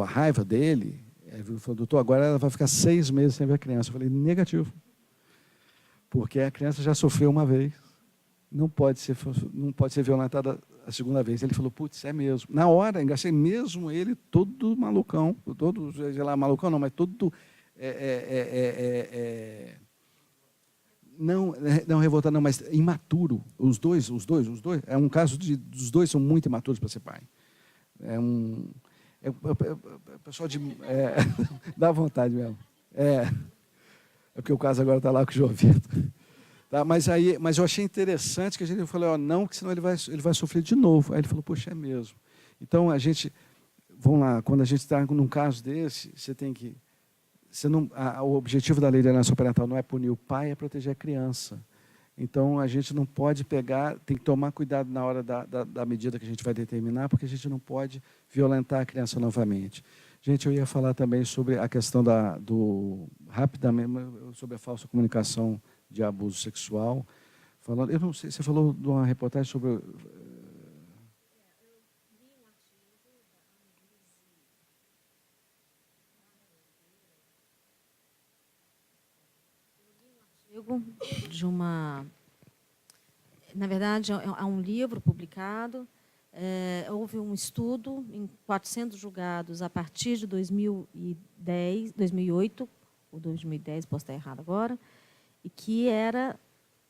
raiva dele, ele falou, doutor, agora ela vai ficar 6 meses sem ver a criança. Eu falei, negativo, porque a criança já sofreu uma vez, não pode ser violentada a segunda vez. Ele falou, putz, é mesmo. Na hora, engraxei mesmo ele todo malucão, sei lá, malucão não, mas todo... Não revoltado, não, mas imaturo. Os dois. É um caso dos dois são muito imaturos para ser pai. Pessoal de... dá vontade mesmo. É porque o caso agora está lá com o Jovito. Tá, mas eu achei interessante que a gente falou, não, que senão ele vai sofrer de novo. Aí ele falou, poxa, é mesmo. Então, vamos lá, quando a gente está num caso desse, você tem que... o objetivo da lei de alienação parental não é punir o pai, é proteger a criança. Então, a gente não pode tem que tomar cuidado na hora da medida que a gente vai determinar, porque a gente não pode violentar a criança novamente. Gente, eu ia falar também sobre a questão rapidamente, sobre a falsa comunicação de abuso sexual. Eu não sei, você falou de uma reportagem sobre... Na verdade, é um livro publicado. Houve um estudo em 400 julgados a partir de 2008 ou 2010, posso estar errado agora, e que era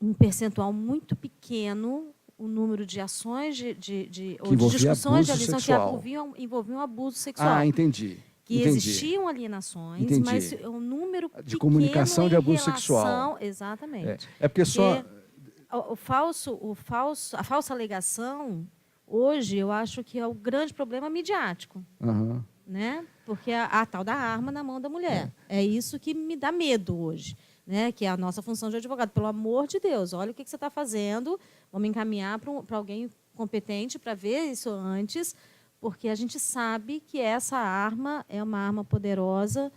um percentual muito pequeno o número de ações de discussões de alienação que envolviam abuso sexual. Ah, entendi. Existiam alienações, mas um número pequeno de comunicação de abuso sexual. Exatamente. Porque só... A falsa alegação, hoje, eu acho que é o grande problema midiático. Uhum. Né? Porque a tal da arma na mão da mulher. É isso que me dá medo hoje. né, que é a nossa função de advogado. Pelo amor de Deus, olha o que você está fazendo, vamos encaminhar para alguém competente para ver isso antes, porque a gente sabe que essa arma é uma arma poderosa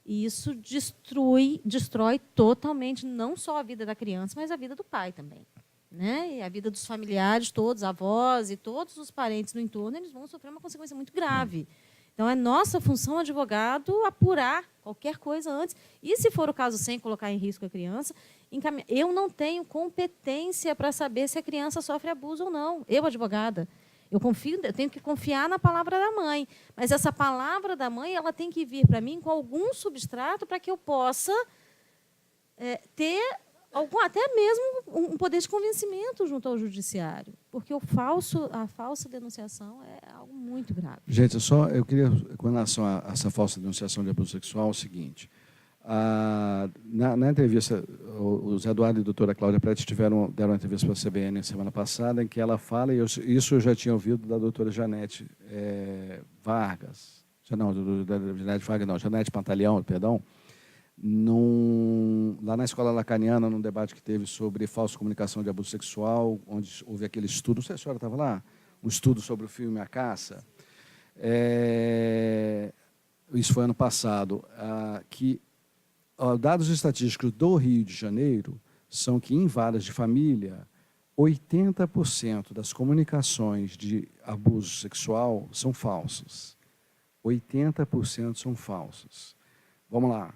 e isso destrói totalmente não só a vida da criança, mas a vida do pai também. Né? E a vida dos familiares todos, avós e todos os parentes no entorno, eles vão sofrer uma consequência muito grave. Então, é nossa função, advogado, apurar qualquer coisa antes. E, se for o caso, sem colocar em risco a criança, eu não tenho competência para saber se a criança sofre abuso ou não. Eu, advogada, eu tenho que confiar na palavra da mãe. Mas essa palavra da mãe ela tem que vir para mim com algum substrato para que eu possa ter até mesmo um poder de convencimento junto ao judiciário, porque a falsa denunciação é algo muito grave. Gente, eu queria, com relação a essa falsa denunciação de abuso sexual, o seguinte. Na entrevista, o Zé Eduardo e a doutora Cláudia Prete deram uma entrevista para a CBN na semana passada, em que ela fala, e isso eu já tinha ouvido da doutora Janete Vargas, Janete Pantaleão, perdão, lá na Escola Lacaniana, num debate que teve sobre falsa comunicação de abuso sexual, onde houve aquele estudo, não sei se a senhora estava lá, um estudo sobre o filme A Caça, isso foi ano passado, que dados estatísticos do Rio de Janeiro são que, em varas de família, 80% das comunicações de abuso sexual são falsas. 80% são falsas. Vamos lá.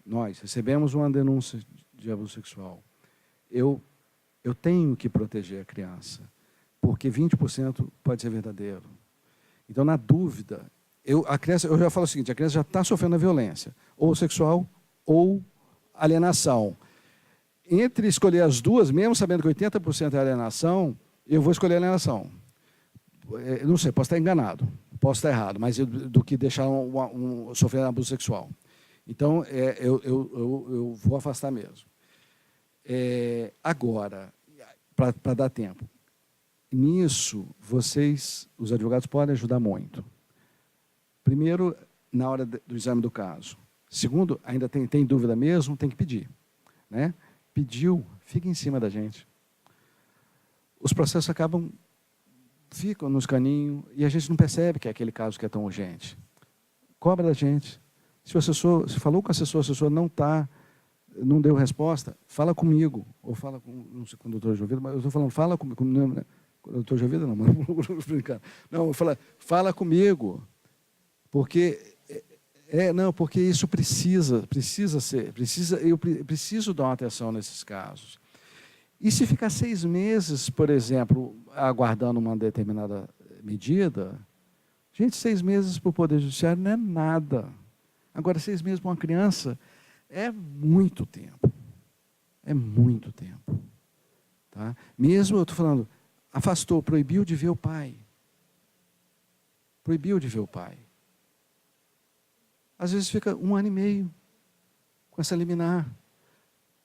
Nós recebemos uma denúncia de abuso sexual. Eu tenho que proteger a criança, porque 20% pode ser verdadeiro. Então, na dúvida, eu já falo o seguinte, a criança já está sofrendo a violência, ou sexual, ou alienação. Entre escolher as duas, mesmo sabendo que 80% é alienação, eu vou escolher a alienação. Não sei, posso estar enganado, posso estar errado, mas do que deixar sofrer abuso sexual. Então, eu vou afastar mesmo. Agora, para dar tempo, nisso, vocês, os advogados, podem ajudar muito. Primeiro, na hora do exame do caso. Segundo, ainda tem dúvida mesmo, tem que pedir. Né? Pediu, fica em cima da gente. Os processos ficam nos caninhos e a gente não percebe que é aquele caso que é tão urgente. Cobra da gente. Se falou com o assessor não deu resposta, fala comigo. Ou fala não sei, com o doutor Jovida, mas eu estou falando, fala comigo. Com o doutor Jovida não, mas não, fala comigo. Porque porque isso eu preciso dar uma atenção nesses casos. E se ficar 6 meses, por exemplo, aguardando uma determinada medida, gente, 6 meses para o Poder Judiciário não é nada. Agora, 6 meses para uma criança é muito tempo. É muito tempo. Tá? Mesmo, eu estou falando, afastou, proibiu de ver o pai. Proibiu de ver o pai. Às vezes fica 1 ano e meio com essa liminar.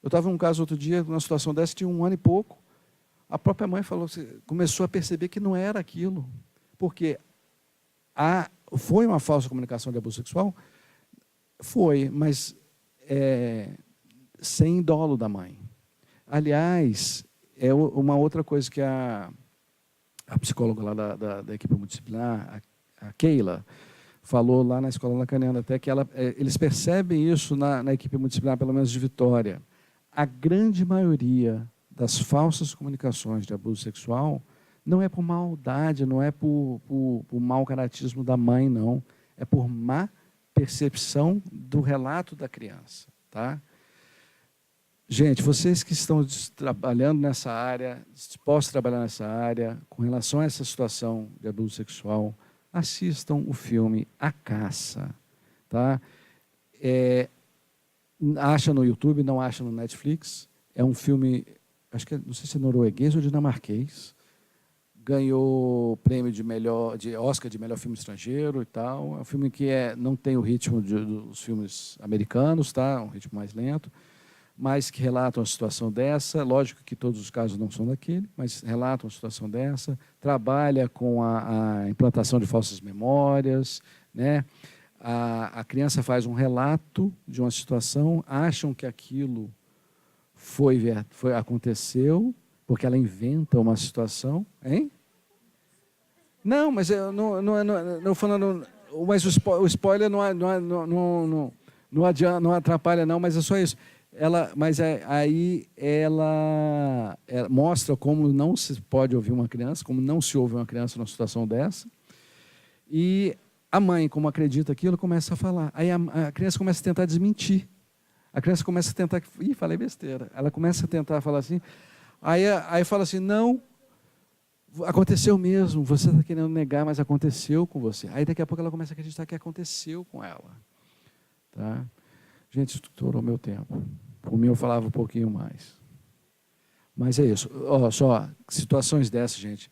Eu estava num caso outro dia, numa situação dessa, tinha 1 ano e pouco. A própria mãe começou a perceber que não era aquilo. Porque foi uma falsa comunicação de abuso sexual? Foi, mas sem dolo da mãe. Aliás, é uma outra coisa que a psicóloga lá da equipe multidisciplinar, a Keila, falou lá na Escola Lacaniana, até que eles percebem isso na equipe multidisciplinar, pelo menos de Vitória. A grande maioria das falsas comunicações de abuso sexual não é por maldade, não é por mau caratismo da mãe, não. É por má percepção do relato da criança. Tá? Gente, vocês que estão trabalhando nessa área, dispostos a trabalhar nessa área, com relação a essa situação de abuso sexual, assistam o filme A Caça. Tá? Acha no YouTube, não acha no Netflix. É um filme, não sei se é norueguês ou dinamarquês. Ganhou prêmio de Oscar de melhor filme estrangeiro e tal. É um filme que não tem o ritmo dos filmes americanos, tá? Um ritmo mais lento, mas que relata uma situação dessa. Lógico que todos os casos não são daquele, mas relata uma situação dessa. Trabalha com a implantação de falsas memórias, né? a criança faz um relato de uma situação, acham que aquilo aconteceu, porque ela inventa uma situação, hein? Não, mas eu não falando, mas o spoiler não atrapalha não, mas é só isso. Aí ela mostra como não se pode ouvir uma criança, como não se ouve uma criança numa situação dessa. E a mãe, como acredita aquilo, começa a falar. Aí a criança começa a tentar desmentir. A criança começa a tentar... Ih, falei besteira. Ela começa a tentar falar assim. Aí fala assim, não, aconteceu mesmo. Você está querendo negar, mas aconteceu com você. Aí daqui a pouco ela começa a acreditar que aconteceu com ela. Tá? Gente, estourou meu tempo. Por mim eu falava um pouquinho mais. Mas é isso. Só situações dessas, gente.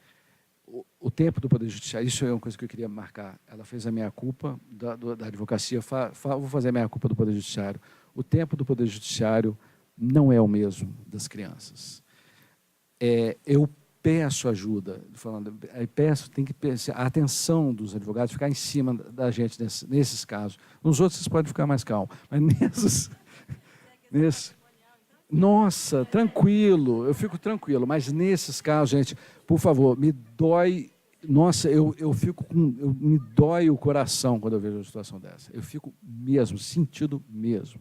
O tempo do Poder Judiciário, isso é uma coisa que eu queria marcar. Ela fez a meia-culpa da advocacia, vou fazer a meia-culpa do Poder Judiciário. O tempo do Poder Judiciário não é o mesmo das crianças. Eu peço ajuda, tem que a atenção dos advogados ficar em cima da gente nesses casos. Nos outros vocês podem ficar mais calmos, mas nossa, tranquilo, eu fico tranquilo, mas nesses casos, gente, por favor, me dói, nossa, me dói o coração quando eu vejo uma situação dessa. Eu fico mesmo, sentido mesmo.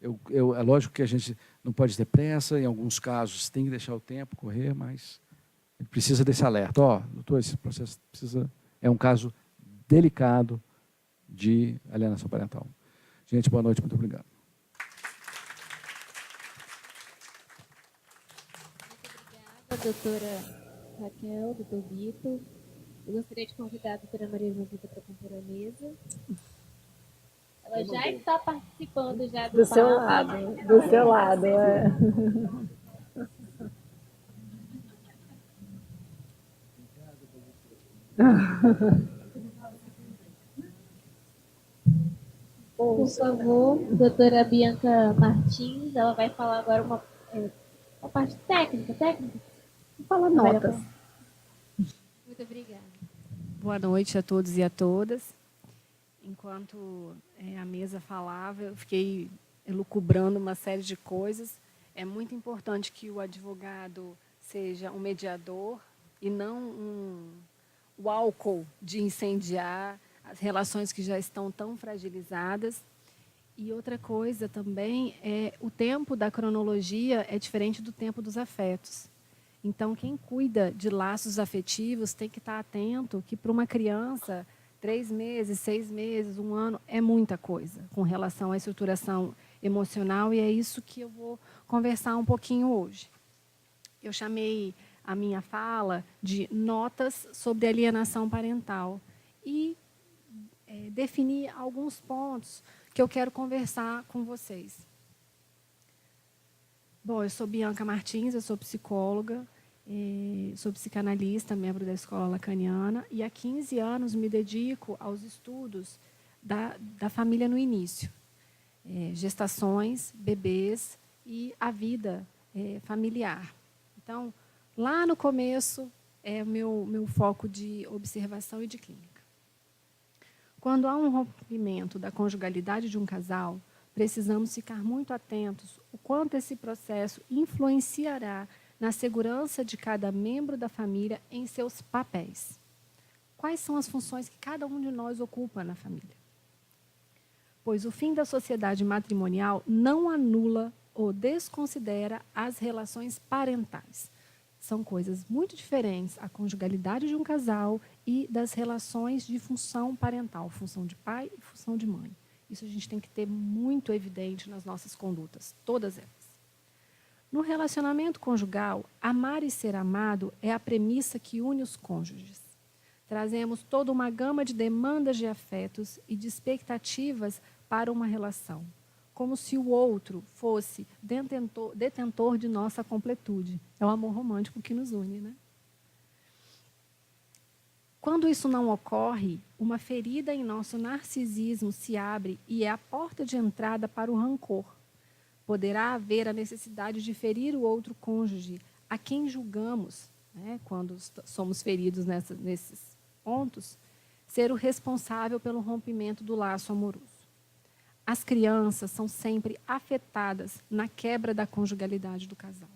É lógico que a gente não pode ter pressa, em alguns casos tem que deixar o tempo correr, mas precisa desse alerta. Doutor, esse processo é um caso delicado de alienação parental. Gente, boa noite, muito obrigado. Doutora Raquel, doutor Vitor. Eu gostaria de convidar a doutora Maria Jovita para compor a mesa. Ela já está participando já do seu lado, do seu lado. Por favor, doutora Bianca Martins, ela vai falar agora uma parte técnica. Fala notas. Muito obrigada. Boa noite a todos e a todas. Enquanto a mesa falava, eu fiquei elucubrando uma série de coisas. É muito importante que o advogado seja um mediador e não o álcool de incendiar as relações que já estão tão fragilizadas. E outra coisa também o tempo da cronologia é diferente do tempo dos afetos. Então, quem cuida de laços afetivos tem que estar atento que para uma criança, 3 meses, 6 meses, 1 ano, é muita coisa com relação à estruturação emocional e é isso que eu vou conversar um pouquinho hoje. Eu chamei a minha fala de notas sobre alienação parental e defini alguns pontos que eu quero conversar com vocês. Bom, eu sou Bianca Martins, eu sou psicóloga, sou psicanalista, membro da Escola Lacaniana, e há 15 anos me dedico aos estudos da família no início. Gestações, bebês e a vida familiar. Então, lá no começo é o meu foco de observação e de clínica. Quando há um rompimento da conjugalidade de um casal, precisamos ficar muito atentos o quanto esse processo influenciará na segurança de cada membro da família em seus papéis. Quais são as funções que cada um de nós ocupa na família? Pois o fim da sociedade matrimonial não anula ou desconsidera as relações parentais. São coisas muito diferentes a conjugalidade de um casal e das relações de função parental, função de pai e função de mãe. Isso a gente tem que ter muito evidente nas nossas condutas, todas elas. No relacionamento conjugal, amar e ser amado é a premissa que une os cônjuges. Trazemos toda uma gama de demandas de afetos e de expectativas para uma relação, como se o outro fosse detentor de nossa completude. É o amor romântico que nos une, né? Quando isso não ocorre, uma ferida em nosso narcisismo se abre e é a porta de entrada para o rancor. Poderá haver a necessidade de ferir o outro cônjuge, a quem julgamos, né, quando somos feridos nesses pontos, ser o responsável pelo rompimento do laço amoroso. As crianças são sempre afetadas na quebra da conjugalidade do casal.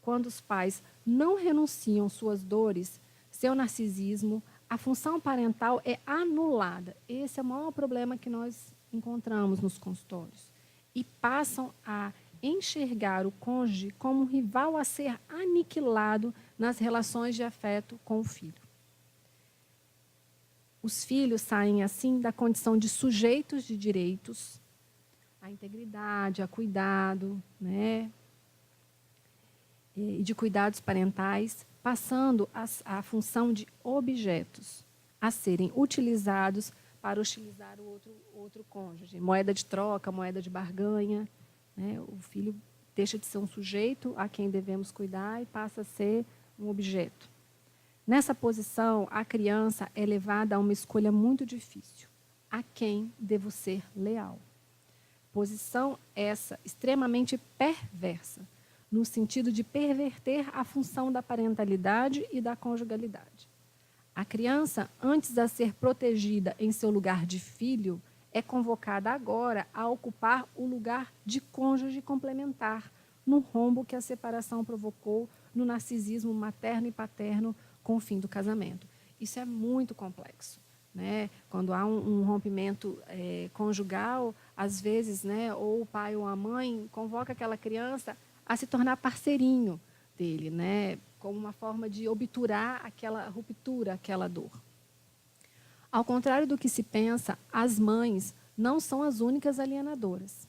Quando os pais não renunciam suas dores, seu narcisismo, a função parental é anulada. Esse é o maior problema que nós encontramos nos consultórios. E passam a enxergar o cônjuge como um rival a ser aniquilado nas relações de afeto com o filho. Os filhos saem, assim, da condição de sujeitos de direitos, à integridade, a cuidado, né, e de cuidados parentais, passando a função de objetos a serem utilizados para hostilizar o outro cônjuge. Moeda de troca, moeda de barganha. Né? O filho deixa de ser um sujeito a quem devemos cuidar e passa a ser um objeto. Nessa posição, a criança é levada a uma escolha muito difícil. A quem devo ser leal? Posição essa extremamente perversa, no sentido de perverter a função da parentalidade e da conjugalidade. A criança, antes de ser protegida em seu lugar de filho, é convocada agora a ocupar o lugar de cônjuge complementar, no rombo que a separação provocou no narcisismo materno e paterno com o fim do casamento. Isso é muito complexo. Né? Quando há um rompimento conjugal, às vezes, né, ou o pai ou a mãe convoca aquela criança a se tornar parceirinho dele, né, como uma forma de obturar aquela ruptura, aquela dor. Ao contrário do que se pensa, as mães não são as únicas alienadoras.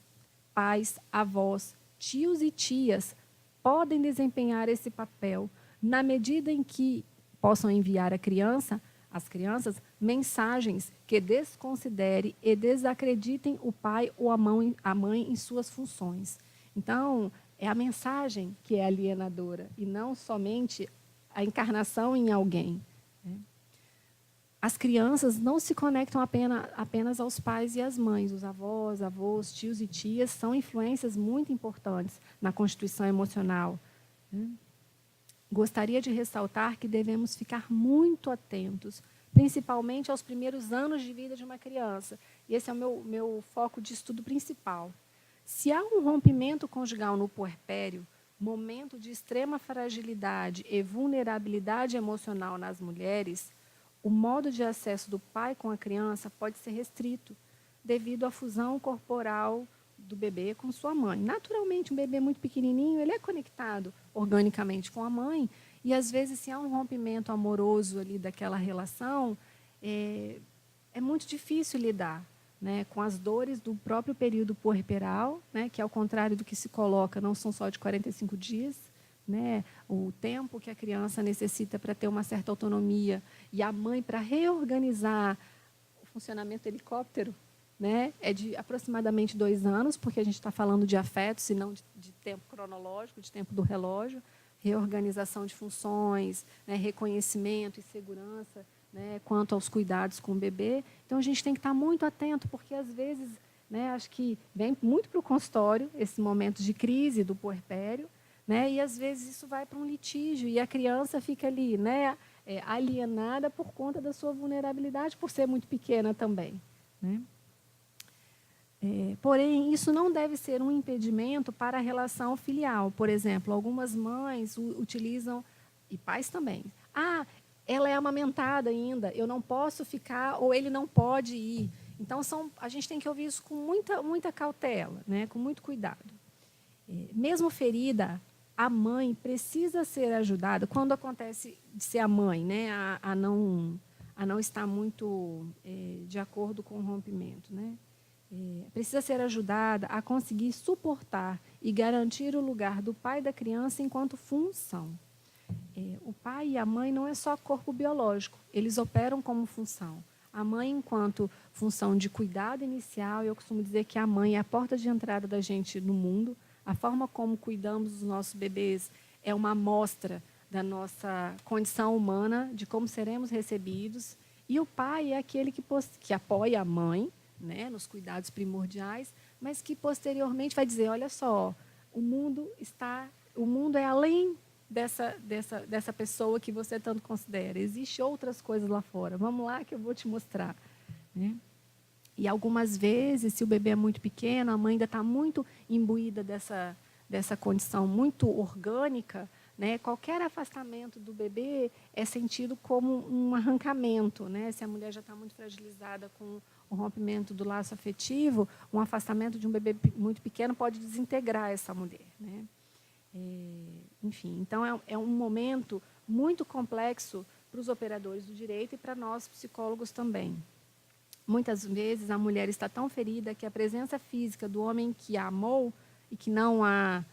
Pais, avós, tios e tias podem desempenhar esse papel na medida em que possam enviar às crianças, mensagens que desconsidere e desacreditem o pai ou a mãe em suas funções. Então, é a mensagem que é alienadora e não somente a encarnação em alguém. As crianças não se conectam apenas aos pais e às mães. Os avós, tios e tias são influências muito importantes na constituição emocional. Gostaria de ressaltar que devemos ficar muito atentos, principalmente aos primeiros anos de vida de uma criança. E esse é o meu foco de estudo principal. Se há um rompimento conjugal no puerpério, momento de extrema fragilidade e vulnerabilidade emocional nas mulheres, o modo de acesso do pai com a criança pode ser restrito, devido à fusão corporal do bebê com sua mãe. Naturalmente, um bebê muito pequenininho, ele é conectado organicamente com a mãe, e às vezes, se há um rompimento amoroso ali daquela relação, é muito difícil lidar, né, com as dores do próprio período puerperal, né, que, ao contrário do que se coloca, não são só de 45 dias, né, o tempo que a criança necessita para ter uma certa autonomia, e a mãe para reorganizar o funcionamento do helicóptero, né, é de aproximadamente 2 anos, porque a gente está falando de afetos e não de tempo cronológico, de tempo do relógio, reorganização de funções, né, reconhecimento e segurança, né, quanto aos cuidados com o bebê. Então, a gente tem que estar muito atento, porque, às vezes, né, acho que vem muito para o consultório, esse momento de crise do puerpério, né, e, às vezes, isso vai para um litígio, e a criança fica ali, né, alienada por conta da sua vulnerabilidade, por ser muito pequena também. Né? Porém, isso não deve ser um impedimento para a relação filial. Por exemplo, algumas mães utilizam, e pais também, ela é amamentada ainda, eu não posso ficar, ou ele não pode ir. Então, a gente tem que ouvir isso com muita cautela, né? Com muito cuidado. Mesmo ferida, a mãe precisa ser ajudada, quando acontece de ser a mãe, né? a não estar muito de acordo com o rompimento, né? Precisa ser ajudada a conseguir suportar e garantir o lugar do pai e da criança enquanto função. O pai e a mãe não é só corpo biológico, eles operam como função. A mãe, enquanto função de cuidado inicial, eu costumo dizer que a mãe é a porta de entrada da gente no mundo. A forma como cuidamos dos nossos bebês é uma amostra da nossa condição humana, de como seremos recebidos. E o pai é aquele que apoia a mãe, né, nos cuidados primordiais, mas que posteriormente vai dizer, olha só, o mundo é além dessa pessoa que você tanto considera. Existem outras coisas lá fora. Vamos lá que eu vou te mostrar. Né? E algumas vezes, se o bebê é muito pequeno, a mãe ainda está muito imbuída dessa condição muito orgânica, né? Qualquer afastamento do bebê é sentido como um arrancamento. Né? Se a mulher já está muito fragilizada com o rompimento do laço afetivo, um afastamento de um bebê muito pequeno pode desintegrar essa mulher. Né? Enfim, então é um momento muito complexo para os operadores do direito e para nós psicólogos também. Muitas vezes a mulher está tão ferida que a presença física do homem que a amou e que não a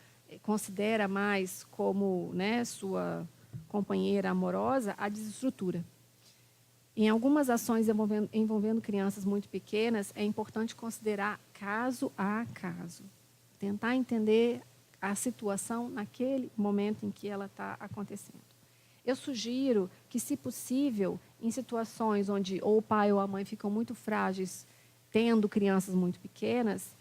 considera mais como, né, sua companheira amorosa, a desestrutura. Em algumas ações envolvendo crianças muito pequenas, é importante considerar caso a caso. Tentar entender a situação naquele momento em que ela está acontecendo. Eu sugiro que, se possível, em situações onde ou o pai ou a mãe ficam muito frágeis, tendo crianças muito pequenas,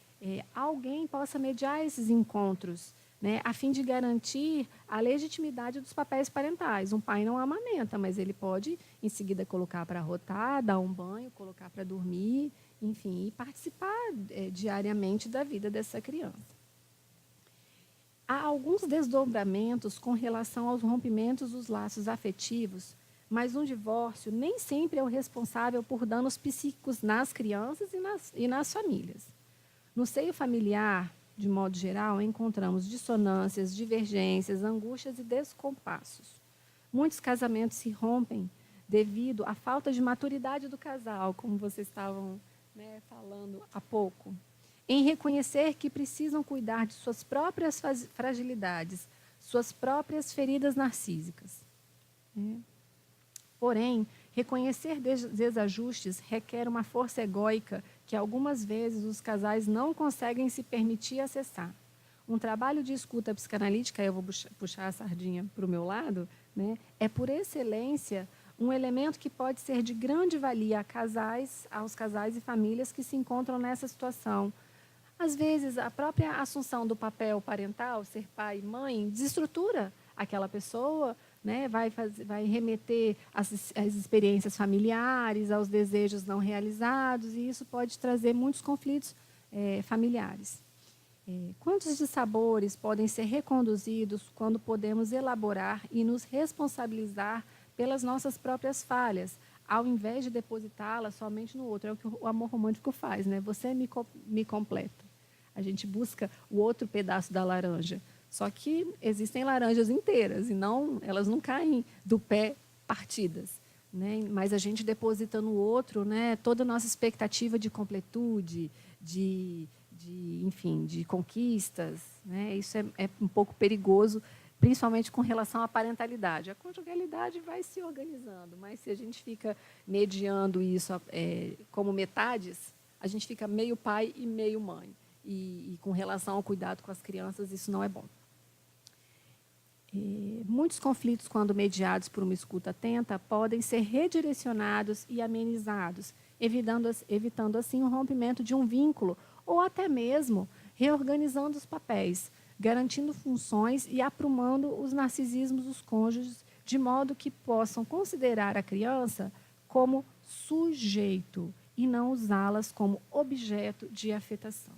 alguém possa mediar esses encontros, né, a fim de garantir a legitimidade dos papéis parentais. Um pai não amamenta, mas ele pode, em seguida, colocar para arrotar, dar um banho, colocar para dormir, enfim, e participar diariamente da vida dessa criança. Há alguns desdobramentos com relação aos rompimentos dos laços afetivos, mas um divórcio nem sempre é o responsável por danos psíquicos nas crianças e nas famílias. No seio familiar, de modo geral, encontramos dissonâncias, divergências, angústias e descompassos. Muitos casamentos se rompem devido à falta de maturidade do casal, como vocês estavam, né, falando há pouco, em reconhecer que precisam cuidar de suas próprias fragilidades, suas próprias feridas narcísicas. Porém, reconhecer desajustes requer uma força egóica que algumas vezes os casais não conseguem se permitir acessar. Um trabalho de escuta psicanalítica, eu vou puxar a sardinha para o meu lado, né, é por excelência um elemento que pode ser de grande valia aos casais e famílias que se encontram nessa situação. Às vezes, a própria assunção do papel parental, ser pai e mãe, desestrutura aquela pessoa, né? Vai remeter às experiências familiares, aos desejos não realizados, e isso pode trazer muitos conflitos familiares. Quantos dissabores podem ser reconduzidos quando podemos elaborar e nos responsabilizar pelas nossas próprias falhas, ao invés de depositá-las somente no outro? É o que o amor romântico faz, né? Você me completa. A gente busca o outro pedaço da laranja. Só que existem laranjas inteiras, e elas não caem do pé partidas. Né? Mas a gente deposita no outro, né, toda a nossa expectativa de completude, enfim, de conquistas. Né? Isso é um pouco perigoso, principalmente com relação à parentalidade. A conjugalidade vai se organizando, mas se a gente fica mediando isso como metades, a gente fica meio pai e meio mãe. E com relação ao cuidado com as crianças, isso não é bom. Muitos conflitos, quando mediados por uma escuta atenta, podem ser redirecionados e amenizados, evitando assim o rompimento de um vínculo, ou até mesmo reorganizando os papéis, garantindo funções e aprumando os narcisismos dos cônjuges, de modo que possam considerar a criança como sujeito e não usá-las como objeto de afetação.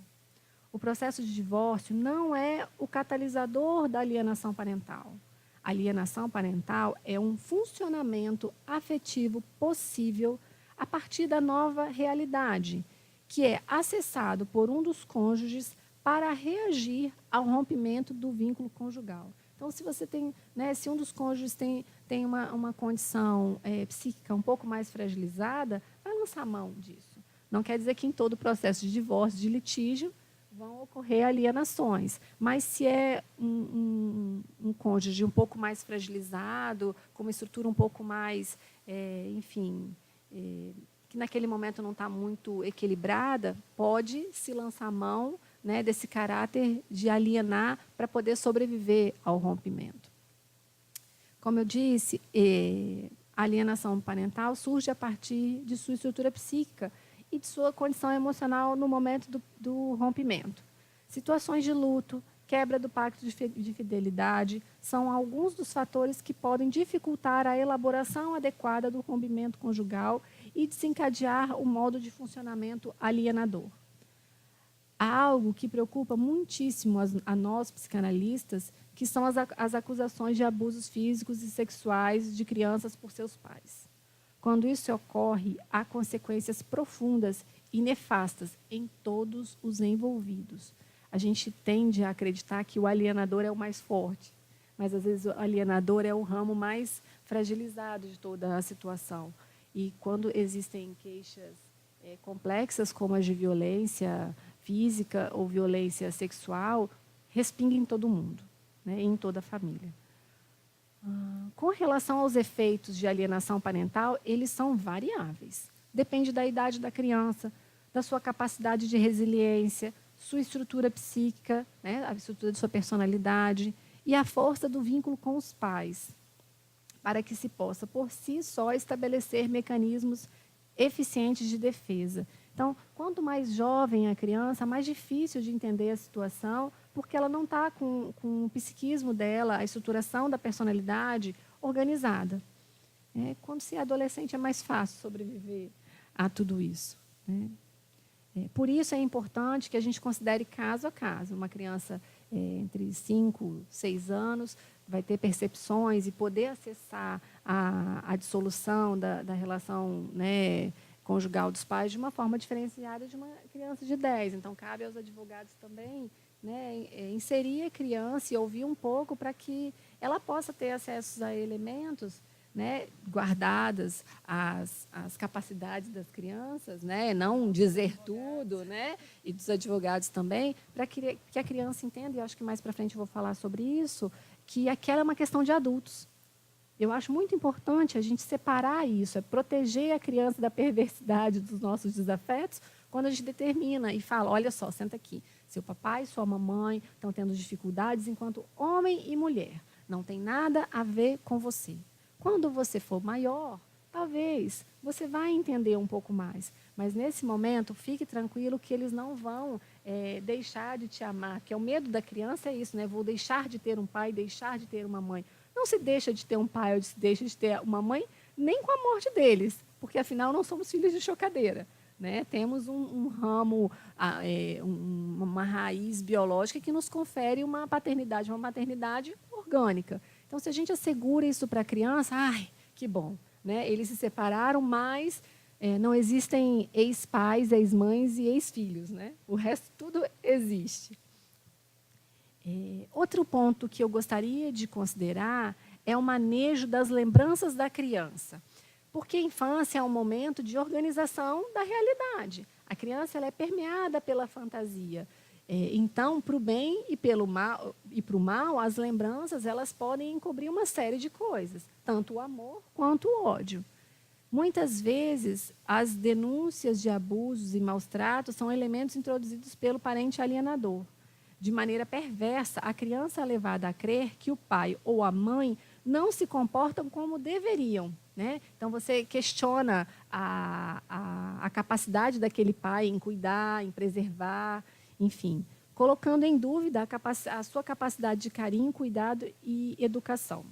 O processo de divórcio não é o catalisador da alienação parental. A alienação parental é um funcionamento afetivo possível a partir da nova realidade, que é acessado por um dos cônjuges para reagir ao rompimento do vínculo conjugal. Então, se você tem, né, se um dos cônjuges tem uma condição psíquica um pouco mais fragilizada, vai lançar mão disso. Não quer dizer que em todo o processo de divórcio, de litígio, vão ocorrer alienações. Mas se é um cônjuge um pouco mais fragilizado, com uma estrutura um pouco mais, enfim, que naquele momento não está muito equilibrada, pode se lançar mão, né, desse caráter de alienar para poder sobreviver ao rompimento. Como eu disse, a alienação parental surge a partir de sua estrutura psíquica e de sua condição emocional no momento do rompimento. Situações de luto, quebra do pacto de fidelidade, são alguns dos fatores que podem dificultar a elaboração adequada do rompimento conjugal e desencadear o modo de funcionamento alienador. Há algo que preocupa muitíssimo a nós, psicanalistas, que são as acusações de abusos físicos e sexuais de crianças por seus pais. Quando isso ocorre, há consequências profundas e nefastas em todos os envolvidos. A gente tende a acreditar que o alienador é o mais forte, mas às vezes o alienador é o ramo mais fragilizado de toda a situação. E quando existem queixas complexas, como as de violência física ou violência sexual, respinga em todo mundo, né, em toda a família. Com relação aos efeitos de alienação parental, eles são variáveis. Depende da idade da criança, da sua capacidade de resiliência, sua estrutura psíquica, né, a estrutura de sua personalidade e a força do vínculo com os pais, para que se possa, por si só, estabelecer mecanismos eficientes de defesa. Então, quanto mais jovem a criança, mais difícil de entender a situação, porque ela não está com o psiquismo dela, a estruturação da personalidade organizada. Quando se é adolescente, é mais fácil sobreviver a tudo isso, né? Por isso é importante que a gente considere caso a caso. Uma criança entre 5 e 6 anos vai ter percepções e poder acessar a dissolução da relação, né, conjugal dos pais de uma forma diferenciada de uma criança de 10. Então, cabe aos advogados também, né, inserir a criança e ouvir um pouco para que ela possa ter acesso a elementos, né, guardadas as capacidades das crianças, né, não dizer tudo, né, e dos advogados também, para que a criança entenda, e acho que mais para frente eu vou falar sobre isso, que aquela é uma questão de adultos. Eu acho muito importante a gente separar isso, proteger a criança da perversidade dos nossos desafetos, quando a gente determina e fala, olha só, senta aqui, seu papai e sua mamãe estão tendo dificuldades enquanto homem e mulher, não tem nada a ver com você. Quando você for maior, talvez você vai entender um pouco mais. Mas, nesse momento, fique tranquilo que eles não vão deixar de te amar. Porque o medo da criança é isso, né? Vou deixar de ter um pai, deixar de ter uma mãe. Não se deixa de ter um pai ou se deixa de ter uma mãe, nem com a morte deles. Porque, afinal, não somos filhos de chocadeira, né? Temos um ramo, uma raiz biológica que nos confere uma paternidade, uma maternidade orgânica. Então, se a gente assegura isso para a criança, ai, que bom, né? Eles se separaram, mas não existem ex-pais, ex-mães e ex-filhos, né? O resto tudo existe. Outro ponto que eu gostaria de considerar é o manejo das lembranças da criança. Porque a infância é um momento de organização da realidade. A criança ela é permeada pela fantasia. Então, para o bem e para o mal, as lembranças elas podem encobrir uma série de coisas, tanto o amor quanto o ódio. Muitas vezes, as denúncias de abusos e maus-tratos são elementos introduzidos pelo parente alienador. De maneira perversa, a criança é levada a crer que o pai ou a mãe não se comportam como deveriam, né? Então, você questiona a capacidade daquele pai em cuidar, em preservar, enfim, colocando em dúvida a sua capacidade de carinho, cuidado e educação.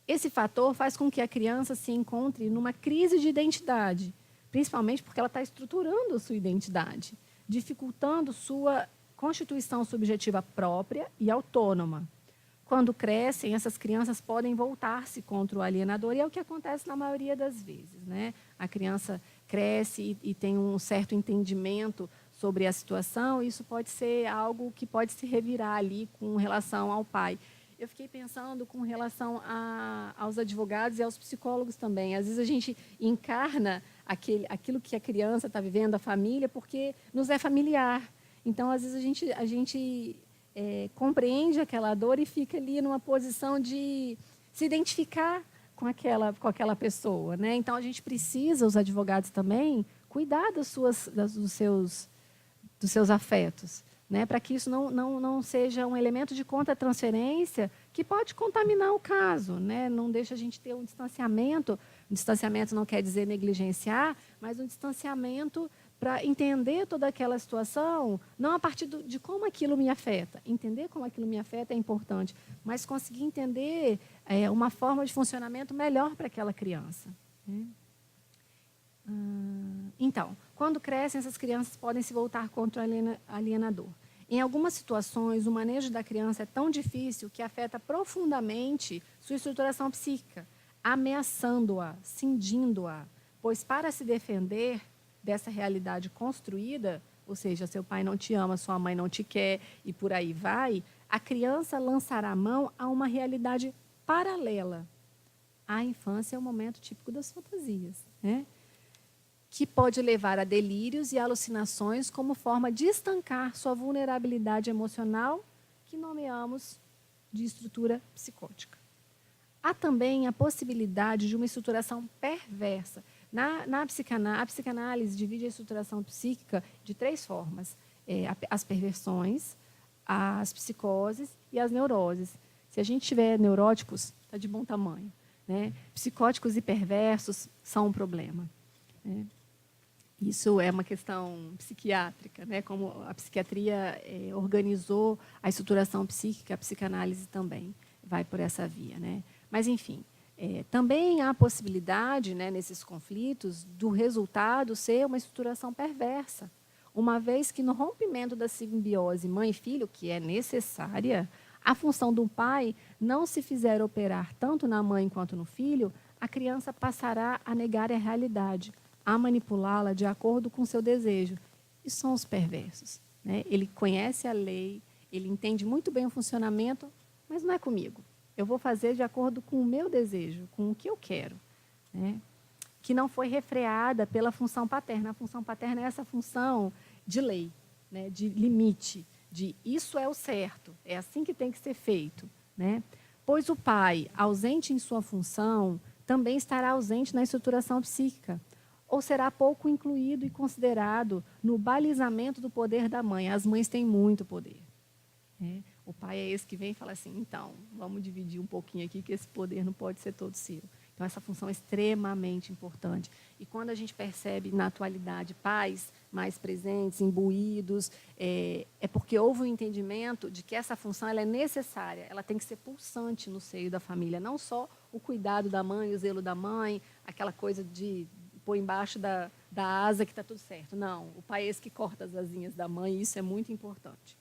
Esse fator faz com que a criança se encontre numa crise de identidade, principalmente porque ela está estruturando a sua identidade, dificultando sua constituição subjetiva própria e autônoma. Quando crescem, essas crianças podem voltar-se contra o alienador, e é o que acontece na maioria das vezes, né? A criança cresce e tem um certo entendimento sobre a situação, isso pode ser algo que pode se revirar ali com relação ao pai. Eu fiquei pensando com relação aos advogados e aos psicólogos também. Às vezes a gente encarna aquilo que a criança está vivendo, a família, porque nos é familiar. Então, às vezes, a gente compreende aquela dor e fica ali numa posição de se identificar com aquela pessoa, né? Então, a gente precisa, os advogados também, cuidar dos seus afetos, né? Para que isso não seja um elemento de contra-transferência que pode contaminar o caso, né? Não deixa a gente ter um distanciamento. Um distanciamento não quer dizer negligenciar, mas um distanciamento para entender toda aquela situação, não a partir de como aquilo me afeta. Entender como aquilo me afeta é importante, mas conseguir entender uma forma de funcionamento melhor para aquela criança. Né? Então, quando crescem, essas crianças podem se voltar contra o alienador. Em algumas situações, o manejo da criança é tão difícil que afeta profundamente sua estruturação psíquica, ameaçando-a, cindindo-a, pois para se defender dessa realidade construída, ou seja, seu pai não te ama, sua mãe não te quer e por aí vai, a criança lançará mão a uma realidade paralela. A infância é o momento típico das fantasias, né? Que pode levar a delírios e alucinações como forma de estancar sua vulnerabilidade emocional, que nomeamos de estrutura psicótica. Há também a possibilidade de uma estruturação perversa. A psicanálise divide a estruturação psíquica de 3 formas: as perversões, as psicoses e as neuroses. Se a gente tiver neuróticos, está de bom tamanho. Né? Psicóticos e perversos são um problema. Né? Isso é uma questão psiquiátrica, né? Como a psiquiatria organizou a estruturação psíquica, a psicanálise também vai por essa via. Né? Mas, enfim, também há a possibilidade, né, nesses conflitos, do resultado ser uma estruturação perversa, uma vez que no rompimento da simbiose mãe e filho, que é necessária, a função do pai não se fizer operar tanto na mãe quanto no filho, a criança passará a negar a realidade, a manipulá-la de acordo com seu desejo. E são os perversos. Né? Ele conhece a lei, ele entende muito bem o funcionamento, mas não é comigo. Eu vou fazer de acordo com o meu desejo, com o que eu quero. Né? Que não foi refreada pela função paterna. A função paterna é essa função de lei, né? De limite, de isso é o certo, é assim que tem que ser feito. Né? Pois o pai, ausente em sua função, também estará ausente na estruturação psíquica, ou será pouco incluído e considerado no balizamento do poder da mãe. As mães têm muito poder. Né? O pai é esse que vem e fala assim, então, vamos dividir um pouquinho aqui, que esse poder não pode ser todo seu. Então, essa função é extremamente importante. E quando a gente percebe, na atualidade, pais mais presentes, imbuídos, é porque houve um entendimento de que essa função ela é necessária, ela tem que ser pulsante no seio da família, não só o cuidado da mãe, o zelo da mãe, aquela coisa de pôr embaixo da asa que está tudo certo. Não, o pai é esse que corta as asinhas da mãe, e isso é muito importante.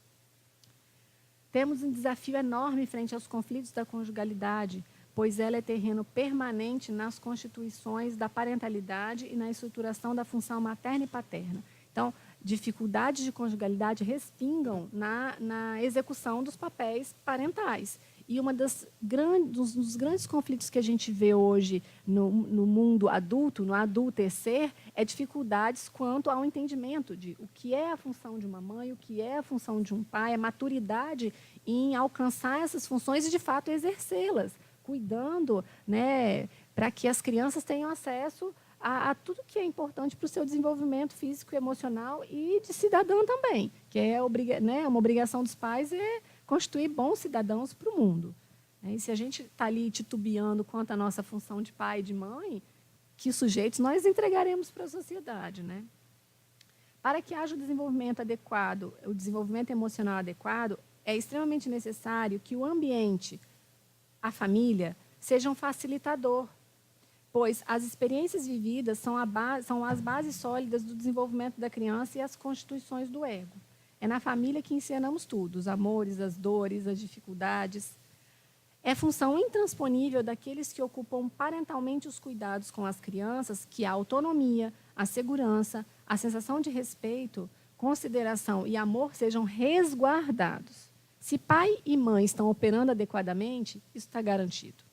Temos um desafio enorme frente aos conflitos da conjugalidade, pois ela é terreno permanente nas constituições da parentalidade e na estruturação da função materna e paterna. Então, dificuldades de conjugalidade respingam na execução dos papéis parentais. E dos grandes conflitos que a gente vê hoje no mundo adulto, no adultecer, é dificuldades quanto ao entendimento de o que é a função de uma mãe, o que é a função de um pai, a maturidade em alcançar essas funções e, de fato, exercê-las, cuidando, né, para que as crianças tenham acesso a tudo que é importante para o seu desenvolvimento físico, emocional e de cidadão também, que é uma obrigação dos pais constituir bons cidadãos para o mundo. E se a gente está ali titubeando quanto à nossa função de pai e de mãe, que sujeitos nós entregaremos para a sociedade? Né? Para que haja o desenvolvimento adequado, o desenvolvimento emocional adequado, é extremamente necessário que o ambiente, a família, seja um facilitador, pois as experiências vividas são as bases sólidas do desenvolvimento da criança e as constituições do ego. É na família que ensinamos tudo, os amores, as dores, as dificuldades. É função intransponível daqueles que ocupam parentalmente os cuidados com as crianças que a autonomia, a segurança, a sensação de respeito, consideração e amor sejam resguardados. Se pai e mãe estão operando adequadamente, isso está garantido.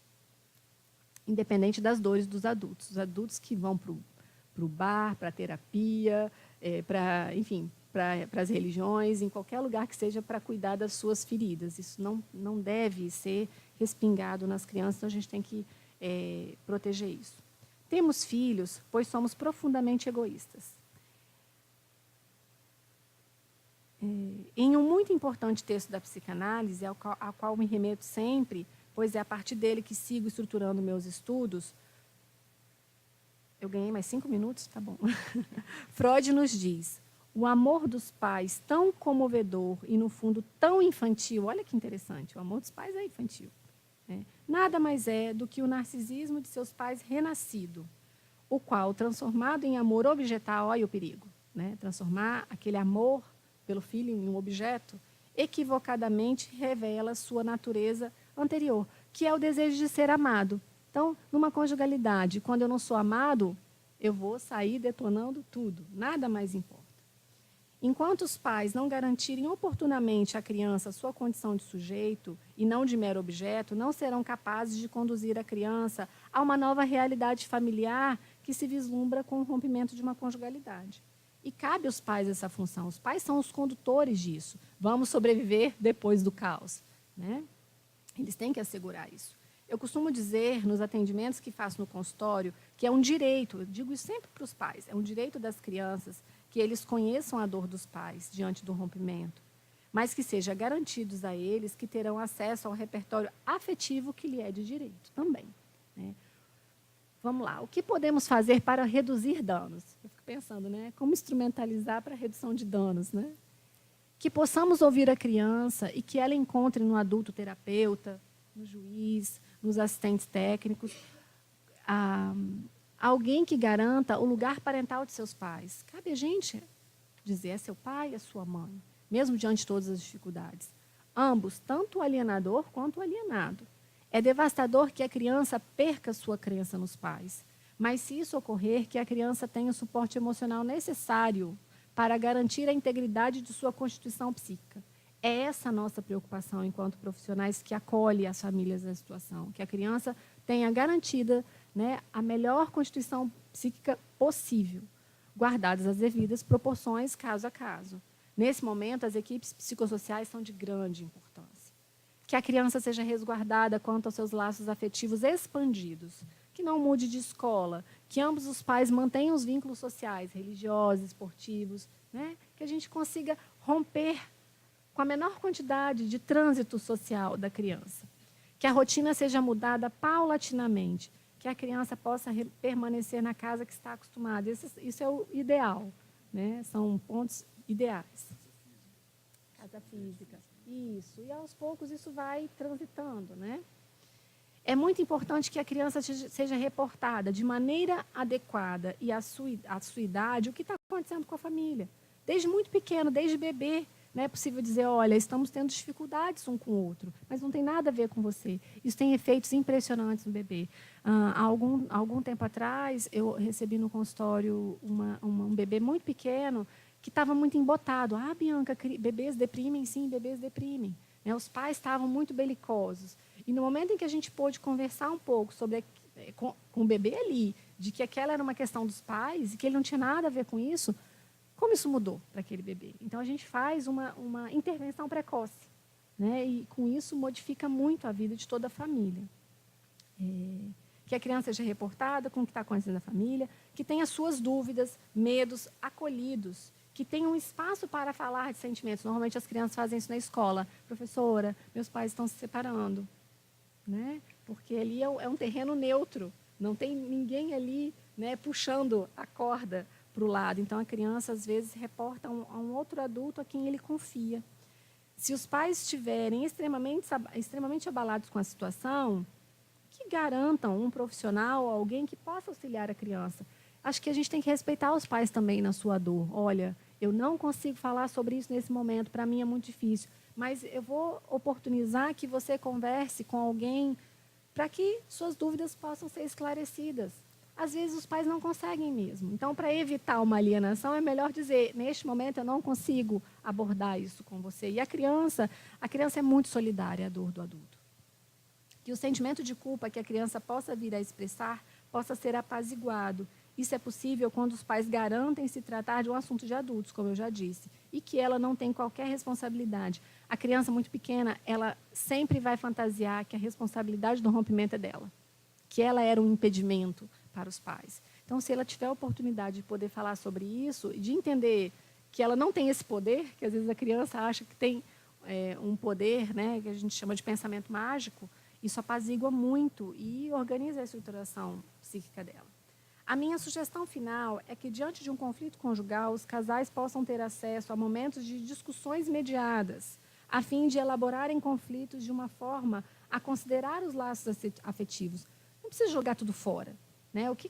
Independente das dores dos adultos. Os adultos que vão para o bar, para a terapia, para as religiões, em qualquer lugar que seja para cuidar das suas feridas. Isso não deve ser respingado nas crianças, então a gente tem que proteger isso. Temos filhos, pois somos profundamente egoístas. Em um muito importante texto da psicanálise, ao qual me remeto sempre, pois é a partir dele que sigo estruturando meus estudos, Eu ganhei mais 5 minutos? Tá bom. Freud nos diz, o amor dos pais tão comovedor e, no fundo, tão infantil, olha que interessante, o amor dos pais é infantil, né? Nada mais é do que o narcisismo de seus pais renascido, o qual, transformado em amor objetal, olha o perigo, né? Transformar aquele amor pelo filho em um objeto, equivocadamente revela sua natureza anterior, que é o desejo de ser amado. Então, numa conjugalidade, quando eu não sou amado, eu vou sair detonando tudo, nada mais importa. Enquanto os pais não garantirem oportunamente à criança sua condição de sujeito e não de mero objeto, não serão capazes de conduzir a criança a uma nova realidade familiar que se vislumbra com o rompimento de uma conjugalidade. E cabe aos pais essa função. Os pais são os condutores disso. Vamos sobreviver depois do caos, né? Eles têm que assegurar isso. Eu costumo dizer, nos atendimentos que faço no consultório, que é um direito, eu digo isso sempre para os pais, é um direito das crianças que eles conheçam a dor dos pais diante do rompimento, mas que seja garantidos a eles que terão acesso ao repertório afetivo que lhe é de direito também, né? Vamos lá, o que podemos fazer para reduzir danos? Eu fico pensando, né? Como instrumentalizar para a redução de danos, né? Que possamos ouvir a criança e que ela encontre no adulto terapeuta, no juiz, nos assistentes técnicos, alguém que garanta o lugar parental de seus pais. Cabe a gente dizer, é seu pai, é sua mãe, mesmo diante de todas as dificuldades. Ambos, tanto o alienador quanto o alienado. É devastador que a criança perca sua crença nos pais, mas se isso ocorrer, que a criança tenha o suporte emocional necessário para garantir a integridade de sua constituição psíquica. É essa a nossa preocupação enquanto profissionais que acolhem as famílias na situação, que a criança tenha garantida, né, a melhor constituição psíquica possível, guardadas as devidas proporções caso a caso. Nesse momento, as equipes psicossociais são de grande importância. Que a criança seja resguardada quanto aos seus laços afetivos expandidos, que não mude de escola, que ambos os pais mantenham os vínculos sociais, religiosos, esportivos, né, que a gente consiga romper com a menor quantidade de trânsito social da criança. Que a rotina seja mudada paulatinamente, que a criança possa permanecer na casa que está acostumada. Isso é o ideal, né? São pontos ideais. Casa física, isso. E aos poucos isso vai transitando, né? É muito importante que a criança seja reportada de maneira adequada e à sua idade o que está acontecendo com a família. Desde muito pequeno, desde bebê. Não é possível dizer, olha, estamos tendo dificuldades um com o outro, mas não tem nada a ver com você. Isso tem efeitos impressionantes no bebê. Há algum tempo atrás, eu recebi no consultório um bebê muito pequeno que estava muito embotado. Ah, Bianca, bebês deprimem? Sim, bebês deprimem. Né? Os pais estavam muito belicosos. E no momento em que a gente pôde conversar um pouco com o bebê ali, de que aquela era uma questão dos pais e que ele não tinha nada a ver com isso, como isso mudou para aquele bebê? Então, a gente faz uma intervenção precoce, né? E, com isso, modifica muito a vida de toda a família. Que a criança seja reportada com o que está acontecendo na família, que tenha suas dúvidas, medos acolhidos, que tenha um espaço para falar de sentimentos. Normalmente, as crianças fazem isso na escola. Professora, meus pais estão se separando, né? Porque ali é um terreno neutro, não tem ninguém ali, né, puxando a corda para o lado. Então, a criança, às vezes, reporta a um outro adulto a quem ele confia. Se os pais estiverem extremamente abalados com a situação, que garantam um profissional, alguém que possa auxiliar a criança. Acho que a gente tem que respeitar os pais também na sua dor. Olha, eu não consigo falar sobre isso nesse momento, para mim é muito difícil, mas eu vou oportunizar que você converse com alguém para que suas dúvidas possam ser esclarecidas. Às vezes os pais não conseguem mesmo. Então, para evitar uma alienação, é melhor dizer, neste momento eu não consigo abordar isso com você. E a criança é muito solidária à dor do adulto. Que o sentimento de culpa que a criança possa vir a expressar possa ser apaziguado. Isso é possível quando os pais garantem se tratar de um assunto de adultos, como eu já disse, e que ela não tem qualquer responsabilidade. A criança muito pequena, ela sempre vai fantasiar que a responsabilidade do rompimento é dela, que ela era um impedimento para os pais. Então, se ela tiver a oportunidade de poder falar sobre isso, de entender que ela não tem esse poder, que às vezes a criança acha que tem um poder, né, que a gente chama de pensamento mágico, isso apazigua muito e organiza a estruturação psíquica dela. A minha sugestão final é que, diante de um conflito conjugal, os casais possam ter acesso a momentos de discussões mediadas, a fim de elaborarem conflitos de uma forma a considerar os laços afetivos. Não precisa jogar tudo fora, né? O que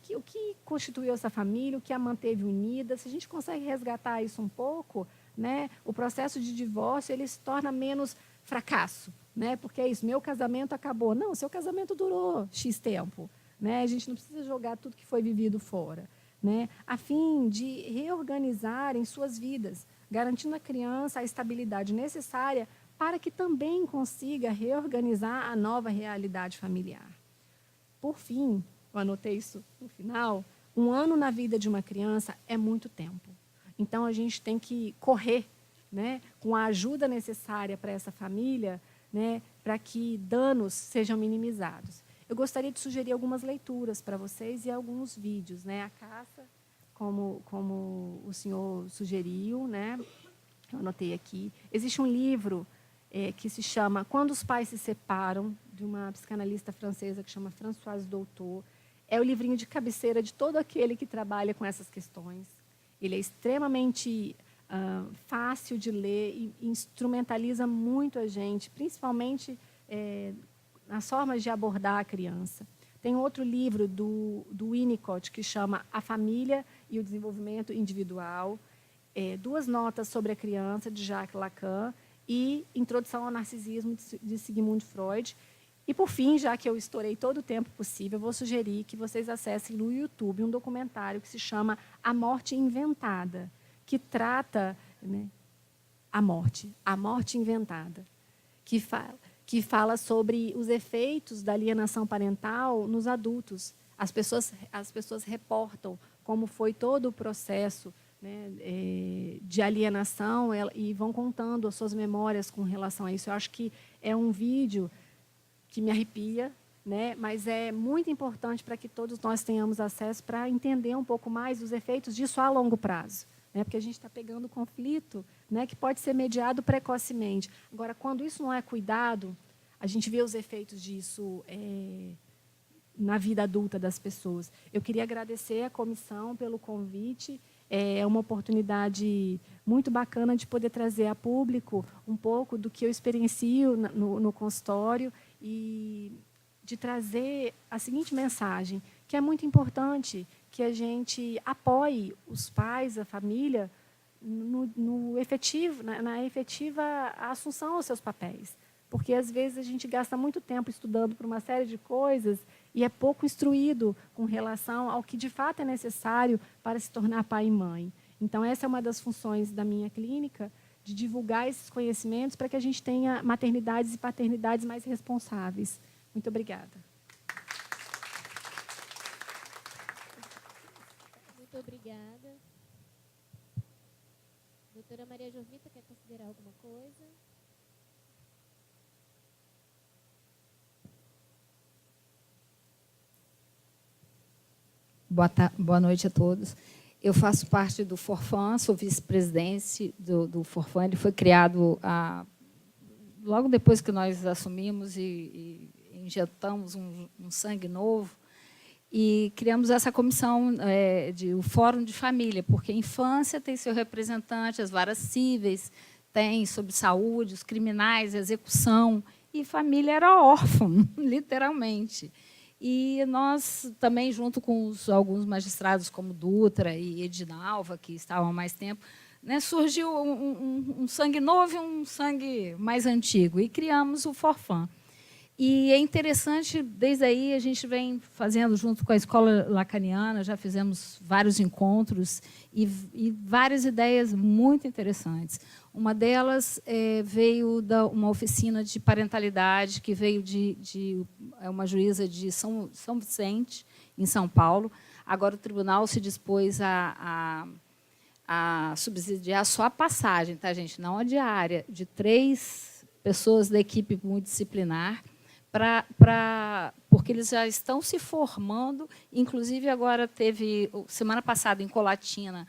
constituiu essa família, o que a manteve unida, se a gente consegue resgatar isso um pouco, né, o processo de divórcio ele se torna menos fracasso, né? Porque é isso, meu casamento acabou. Não, seu casamento durou X tempo. Né? A gente não precisa jogar tudo que foi vivido fora, né? A fim de reorganizar em suas vidas, garantindo à criança a estabilidade necessária para que também consiga reorganizar a nova realidade familiar. Por fim, eu anotei isso no final, 1 ano na vida de uma criança é muito tempo. Então, a gente tem que correr, né, com a ajuda necessária para essa família, né, para que danos sejam minimizados. Eu gostaria de sugerir algumas leituras para vocês e alguns vídeos, né? A caça, como o senhor sugeriu, né? Eu anotei aqui. Existe um livro que se chama Quando os Pais se Separam, de uma psicanalista francesa que chama Françoise Doutor. É o livrinho de cabeceira de todo aquele que trabalha com essas questões. Ele é extremamente fácil de ler e instrumentaliza muito a gente, principalmente nas formas de abordar a criança. Tem outro livro do Winnicott que chama A Família e o Desenvolvimento Individual, 2 notas sobre a criança, de Jacques Lacan, e Introdução ao Narcisismo, de Sigmund Freud. E, por fim, já que eu estourei todo o tempo possível, eu vou sugerir que vocês acessem no YouTube um documentário que se chama A Morte Inventada, que trata, né, a morte inventada, que fala sobre os efeitos da alienação parental nos adultos. As pessoas reportam como foi todo o processo, né, de alienação e vão contando as suas memórias com relação a isso. Eu acho que é um vídeo que me arrepia, né, mas é muito importante para que todos nós tenhamos acesso para entender um pouco mais os efeitos disso a longo prazo. Né, porque a gente está pegando conflito, né, que pode ser mediado precocemente. Agora, quando isso não é cuidado, a gente vê os efeitos disso na vida adulta das pessoas. Eu queria agradecer à comissão pelo convite. É uma oportunidade muito bacana de poder trazer a público um pouco do que eu experiencio no consultório e de trazer a seguinte mensagem, que é muito importante que a gente apoie os pais, a família, no efetivo, na efetiva assunção aos seus papéis. Porque, às vezes, a gente gasta muito tempo estudando por uma série de coisas e é pouco instruído com relação ao que, de fato, é necessário para se tornar pai e mãe. Então, essa é uma das funções da minha clínica, de divulgar esses conhecimentos para que a gente tenha maternidades e paternidades mais responsáveis. Muito obrigada. Muito obrigada. Doutora Maria Jovita, quer considerar alguma coisa? Boa noite a todos. Eu faço parte do Forfan, sou vice-presidente do Forfan. Ele foi criado logo depois que nós assumimos e injetamos um sangue novo e criamos essa comissão o Fórum de Família, porque a infância tem seu representante, as varas cíveis, tem sobre saúde, os criminais, execução, e família era órfã, literalmente. E nós também, junto com alguns magistrados, como Dutra e Edinalva, que estavam há mais tempo, né, surgiu um sangue novo e um sangue mais antigo, e criamos o Forfan. E é interessante, desde aí, a gente vem fazendo, junto com a Escola Lacaniana, já fizemos vários encontros e várias ideias muito interessantes. Uma delas veio uma oficina de parentalidade, que veio de uma juíza de São Vicente, em São Paulo. Agora, o tribunal se dispôs a subsidiar só a passagem, tá, gente? Não a diária, de 3 pessoas da equipe multidisciplinar, porque eles já estão se formando. Inclusive, agora teve, semana passada, em Colatina,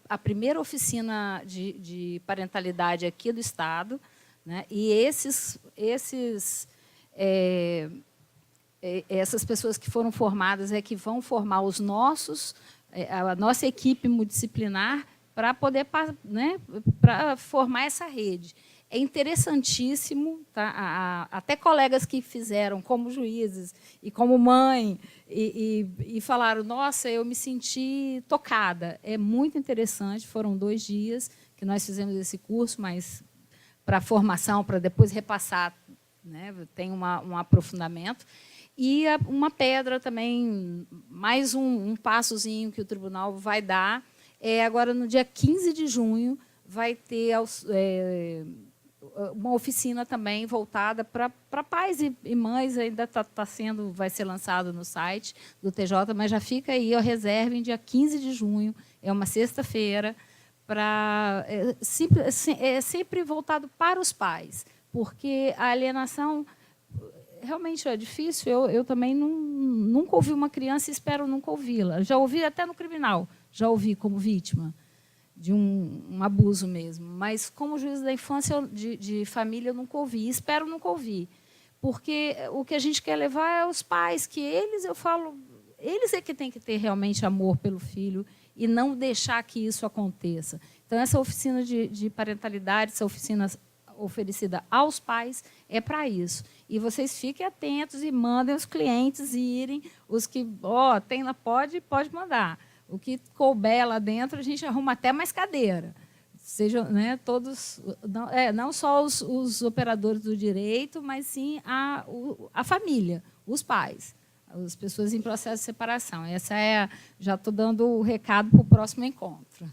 a primeira oficina de parentalidade aqui do Estado, né? E essas pessoas que foram formadas é que vão formar a nossa equipe multidisciplinar para poder, né, para formar essa rede. É interessantíssimo, tá? Até colegas que fizeram como juízes e como mãe e falaram, nossa, eu me senti tocada. É muito interessante, foram 2 dias que nós fizemos esse curso, mas para formação, para depois repassar, né, tem um aprofundamento. E uma pedra também, mais um passozinho que o tribunal vai dar, agora no dia 15 de junho, vai ter uma oficina também voltada para pais e mães, ainda vai ser lançado no site do TJ, mas já fica aí, reservem, dia 15 de junho, é uma sexta-feira, sempre voltado para os pais, porque a alienação realmente é difícil. Eu também nunca ouvi uma criança e espero nunca ouvi-la. Já ouvi até no criminal, já ouvi como vítima de um abuso mesmo. Mas, como juiz da infância, de família, eu nunca ouvi. Espero nunca ouvir. Porque o que a gente quer levar é os pais, que eles é que têm que ter realmente amor pelo filho e não deixar que isso aconteça. Então, essa oficina de parentalidade, essa oficina oferecida aos pais, é para isso. E vocês fiquem atentos e mandem os clientes irem, os que pode mandar. O que couber lá dentro, a gente arruma até mais cadeira. Sejam, né, todos, não só os operadores do direito, mas sim a família, os pais, as pessoas em processo de separação. Já estou dando o recado para o próximo encontro.